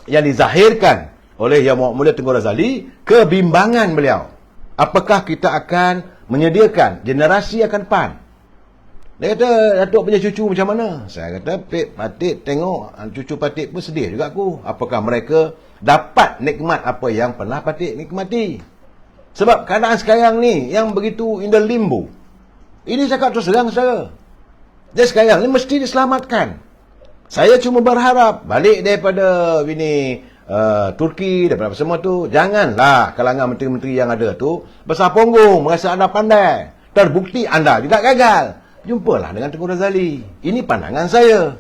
A: yang dizahirkan oleh Yang Mulia Tengku Razali, kebimbangan beliau. Apakah kita akan menyediakan generasi akan depan? Dia kata, Datuk punya cucu macam mana? Saya kata, Patik tengok cucu Patik pun sedih juga aku. Apakah mereka dapat nikmat apa yang pernah Patik nikmati? Sebab keadaan sekarang ni yang begitu in the limbo. Ini cakap terus terang saudara. Jadi sekarang ni mesti diselamatkan. Saya cuma berharap balik daripada ini Turki, daripada semua tu, janganlah kalangan menteri-menteri yang ada tu besar punggung, merasa anda pandai. Terbukti anda tidak gagal. Jumpalah dengan Tengku Razali. Ini pandangan saya.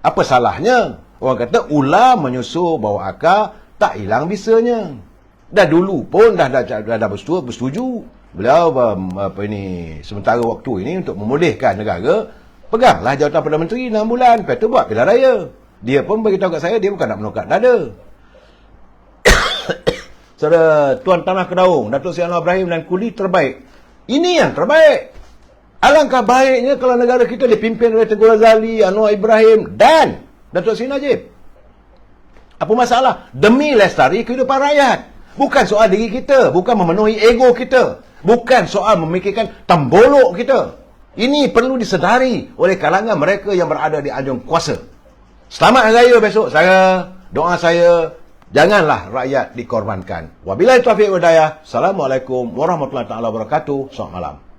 A: Apa salahnya? Orang kata ular menyusul bawah akar, tak hilang bisanya. Dah dulu pun dah bersetuju. Beliau sementara waktu ini untuk memulihkan negara, peganglah jawatan Perdana Menteri 6 bulan, lepas tu buat pilihan raya. Dia pun beritahu kat saya, dia bukan nak menukar dada. Saudara Tuan Tanah Kedaung, Datuk Seri Anwar Ibrahim dan Kuli terbaik. Ini yang terbaik. Alangkah baiknya kalau negara kita dipimpin oleh Tengku Razali, Anwar Ibrahim dan Datuk Seri Najib. Apa masalah? Demi lestari kehidupan rakyat. Bukan soal diri kita, bukan memenuhi ego kita, bukan soal memikirkan tembolok kita. Ini perlu disedari oleh kalangan mereka yang berada di anjung kuasa. Selamat Hari Raya besok. Doa saya, janganlah rakyat dikorbankan. Wabillahi taufiq wal hidayah. Assalamualaikum warahmatullahi wabarakatuh. Selamat malam.